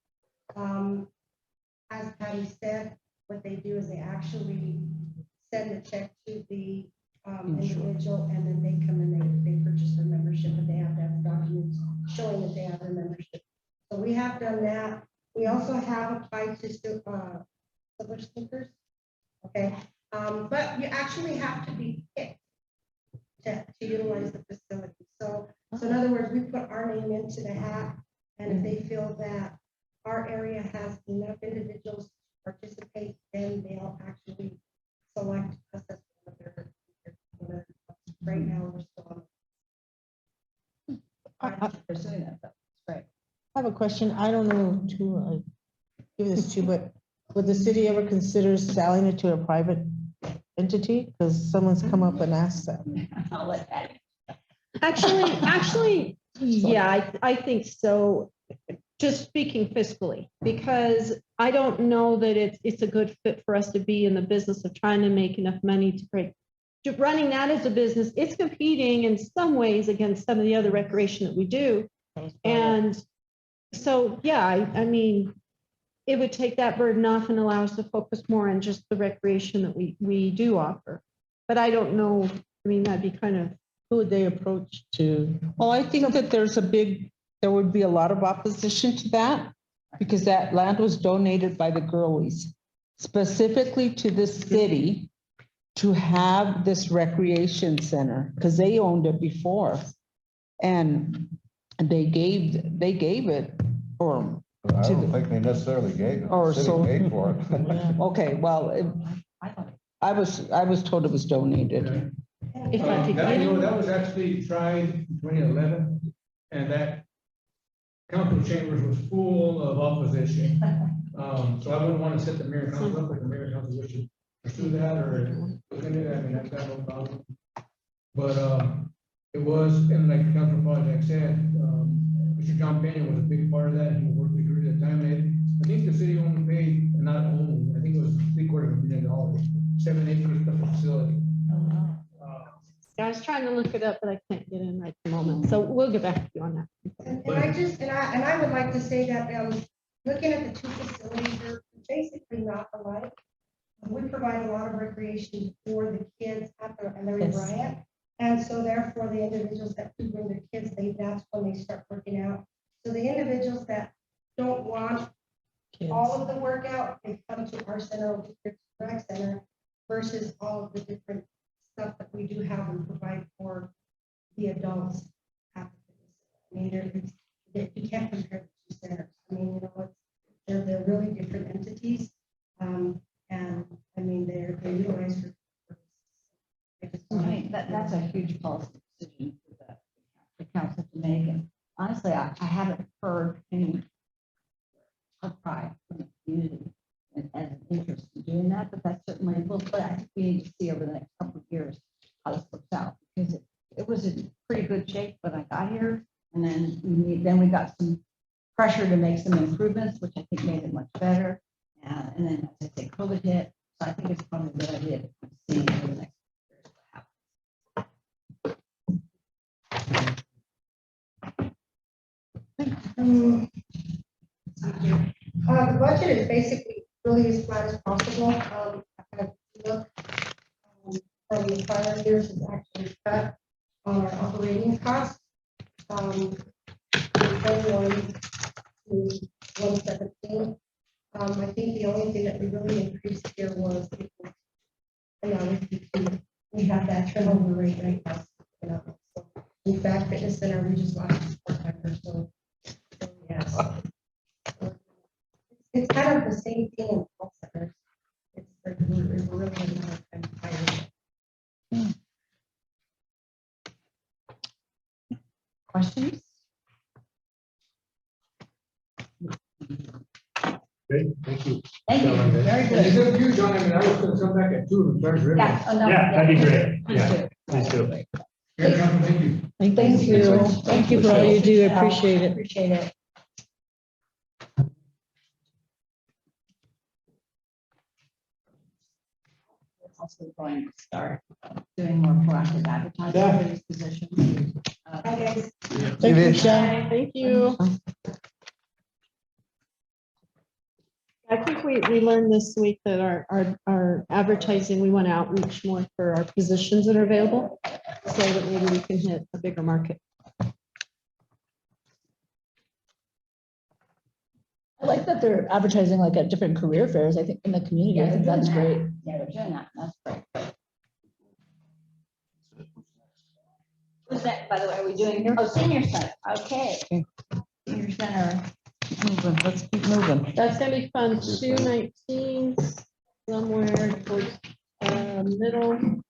As Patty said, what they do is they actually send a check to the individual, and then they come and they purchase their membership, and they have to have documents showing that they have their membership. So we have done that. We also have applied to Silver Sneakers. Okay, but you actually have to be picked to utilize the facility. So in other words, we put our name into the hat, and if they feel that our area has enough individuals to participate, then they'll actually select us as one of their right now we're still on. Pursuing that, that's right. I have a question. I don't know to give this to you, but would the city ever consider selling it to a private entity? Because someone's come up and asked that. I'll let Patty. Actually, yeah, I think so. Just speaking fiscally, because I don't know that it's a good fit for us to be in the business of trying to make enough money to break. Running that as a business, it's competing in some ways against some of the other recreation that we do. And so, yeah, I mean, it would take that burden off and allow us to focus more on just the recreation that we do offer. But I don't know, I mean, that'd be kind of, Who would they approach to? Well, I think that there would be a lot of opposition to that, because that land was donated by the girlies specifically to the city to have this recreation center, because they owned it before. And they gave it, or, I don't think they necessarily gave it. Or The city so- paid for it. okay, well, I was told it was donated. If I could get it. That was actually tried in 2011, and that council chambers was full of opposition. So I wouldn't want to set the mayor and council up, but the mayor and council wishes to pursue that or look into that, I mean, I've got no problem. But it was, and like Council Project said, Mr. John Pena was a big part of that, he worked with her at the time. I think the city only paid, and not only, I think it was $750,000, 7 acres of facility. I was trying to look it up, but I can't get in right at the moment. So we'll get back to you on that. And I would like to say that, looking at the two facilities, they're basically not alike. We provide a lot of recreation for the kids at the, and they're in Yes. Bryant. And so therefore, the individuals that do bring their kids, that's when they start working out. So the individuals that don't want all of the workout, they come to our center, or the rec center, versus all of the different stuff that we do have and provide for the adults. I mean, you can't compare the two centers. I mean, they're really different entities. And I mean, they're utilized for. Right, that's a huge policy decision for the council to make. And honestly, I haven't heard any outcry from the community as an interest in doing that, but that's certainly, but I think we need to see over the next couple of years how this works out, because it was in pretty good shape when I got here. And then we got some pressure to make some improvements, which I think made it much better. And then, as I say, COVID hit, so I think it's probably a good idea to see over the next years what happens. The budget is basically really as flat as possible. I kind of look from the prior years is actually cut on our operating costs. From 21 to 117. I think the only thing that we really increased here was, we have that turnover rate right now. So in fact, fitness center, we just lost 4 members, so yes. It's kind of the same thing in all centers. It's like we're really kind of tired. Questions? Great, thank you. Thank you, very It's good. up to you, John, I mean, I was gonna come back at 2 and start ribbon. Yeah, oh, no, Yeah, that'd be great. Please Yeah, do. please do. Here, Council, thank you. Thank you. Thank you for all you do. Appreciate it. Appreciate it. We're also going to start doing more proactive advertising for these positions. Okay. Thank you, John. Thank you. I think we learned this week that our advertising, we want to outreach more for our positions that are available, so that maybe we can hit a bigger market. I like that they're advertising like at different career fairs, I think, in the community. I think that's great. Yeah, they're doing that. That's great. Who's that, by the way, are we doing? Oh, senior center. Okay. Senior center. Moving, let's keep moving. That's gonna be fun, 219, somewhere towards middle.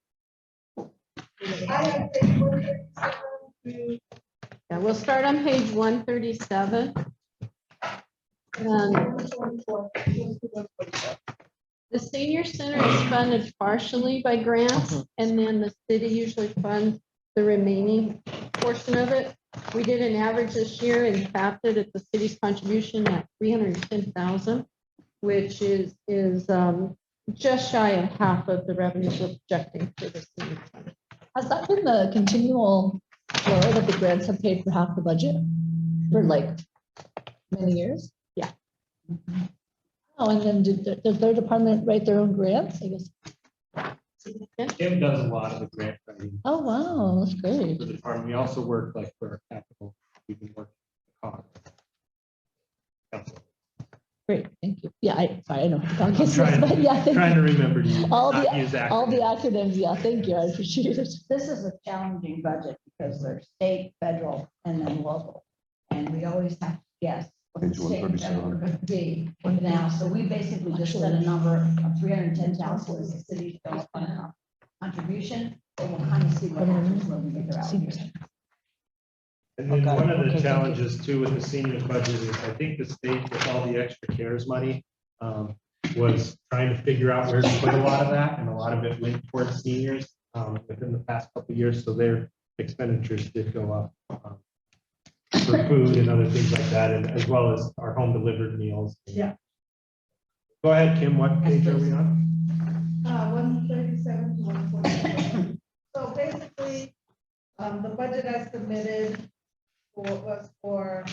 Yeah, we'll start on page 137. The senior center is funded partially by grants, and then the city usually funds the remaining portion of it. We did an average this year and capped it at the city's contribution at 310,000, which is just shy of half of the revenues we're projecting for the senior center. Has that been the continual flow that the grants have paid for half the budget for like many years? Yeah. Oh, and then does their department write their own grants? I guess. Kim does a lot of the grant writing Oh, wow, that's great. for the department. We also work like for our capital. We've been working. Great. Great, thank you. Yeah, sorry, I know. what the I'm caucus is, trying, but yeah, thank trying to you. remember to use, All not the, use all the acronyms. acronyms, yeah, thank you, I appreciate it. This is a challenging budget because there's state, federal, and then local. And we always have to guess what the Page state and federal 137. are going to be now. So we basically just set a number of 310,000 as the city to go up on a contribution. But we'll kind of see what happens when we get their allocation. And then Okay, one of okay, the thank you. challenges too with the senior budget is I think the state with all the extra CARES money was trying to figure out where to put a lot of that, and a lot of it went towards seniors within the past couple of years, so their expenditures did go up for food and other things like that, and as well as our home delivered meals. Yeah. Go ahead, Kim, what page are we on? 137 to 147. So basically, the budget I submitted was for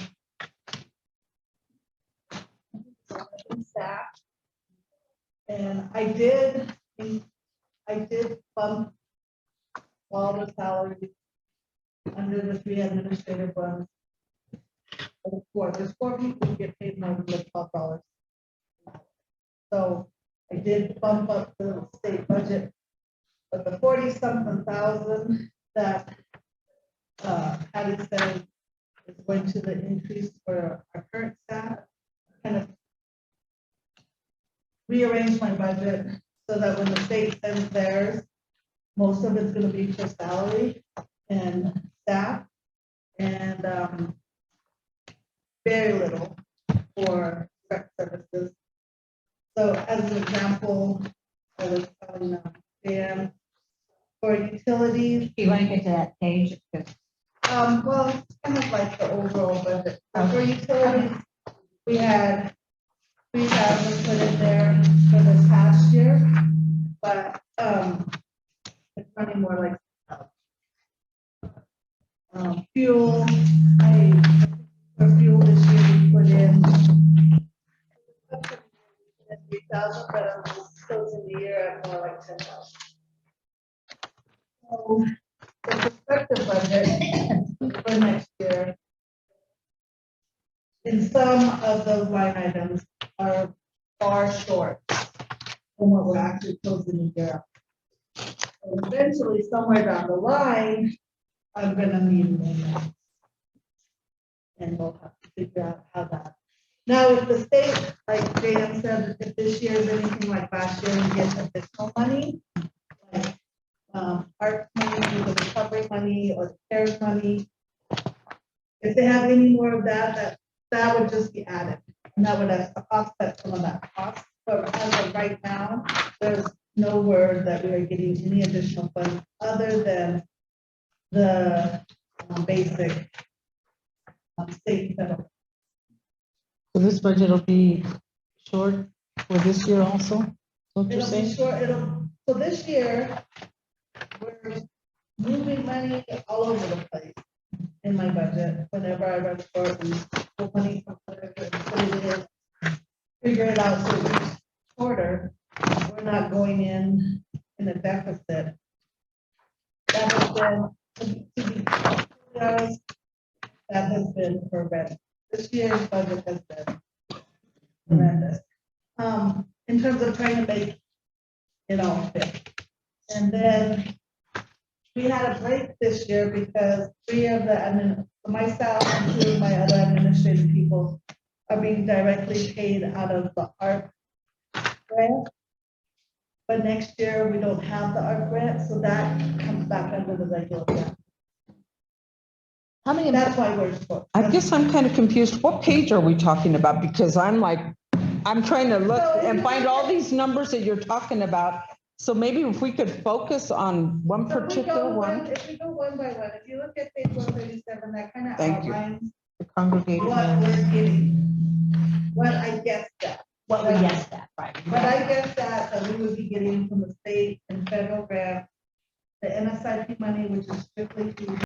staff. And I did bump all the salaries under the 3 administrative ones. There's 4 people who get paid more than the $12. So I did bump up the state budget, but the 40-something thousand that Patty said is going to the increase for our current staff, kind of rearrange my budget so that when the state sends theirs, most of it's gonna be for salary and staff, and very little for rec services. So as an example, I was telling Dan, for utilities, You want to get to that page? well, it's kind of like the overall budget. For utilities, we had 3,000 put in there for this past year, but it's running more like fuel. For fuel this year, we put in 3,000, but I'm closing the year at more like 10,000. So the prospective budget for next year, in some of those line items are far short from what we're actually closing the year. So eventually, somewhere down the line, I'm gonna need more. And we'll have to figure out how that. Now, if the state, like Dan said, if this year is anything like last year, we get additional money, like art money, the recovery money, or CARES money. If they have any more of that would just be added, and that would offset some of that cost. But as of right now, there's no word that we are getting any additional funds other than the basic state and federal. So this budget will be short for this year also? What you're It'll be saying? short, so this year, we're moving money all over the place in my budget, whenever I run short and pull money from whatever and put it in, figure it out, so each quarter, we're not going in a deficit. That has been, to be honest, that has been horrendous. This year's budget has been horrendous. In terms of trying to make it all fit. And then we had a break this year because 3 of the, myself and 2 of my other administrative people are being directly paid out of the ARP grant. But next year, we don't have the ARP grant, so that comes back under the regular grant. How many, That's why we're short. I guess I'm kind of confused. What page are we talking about? Because I'm trying to look and find all these numbers that you're talking about. So maybe if we could focus on one So if we particular go one. If we go one by one, if you look at page 137, that kind of Thank you. outlines The congregation. what we're getting. What I guessed at. What we guessed at, right? What I guessed at that we would be getting from the state and federal grant, the NSIP money, which is strictly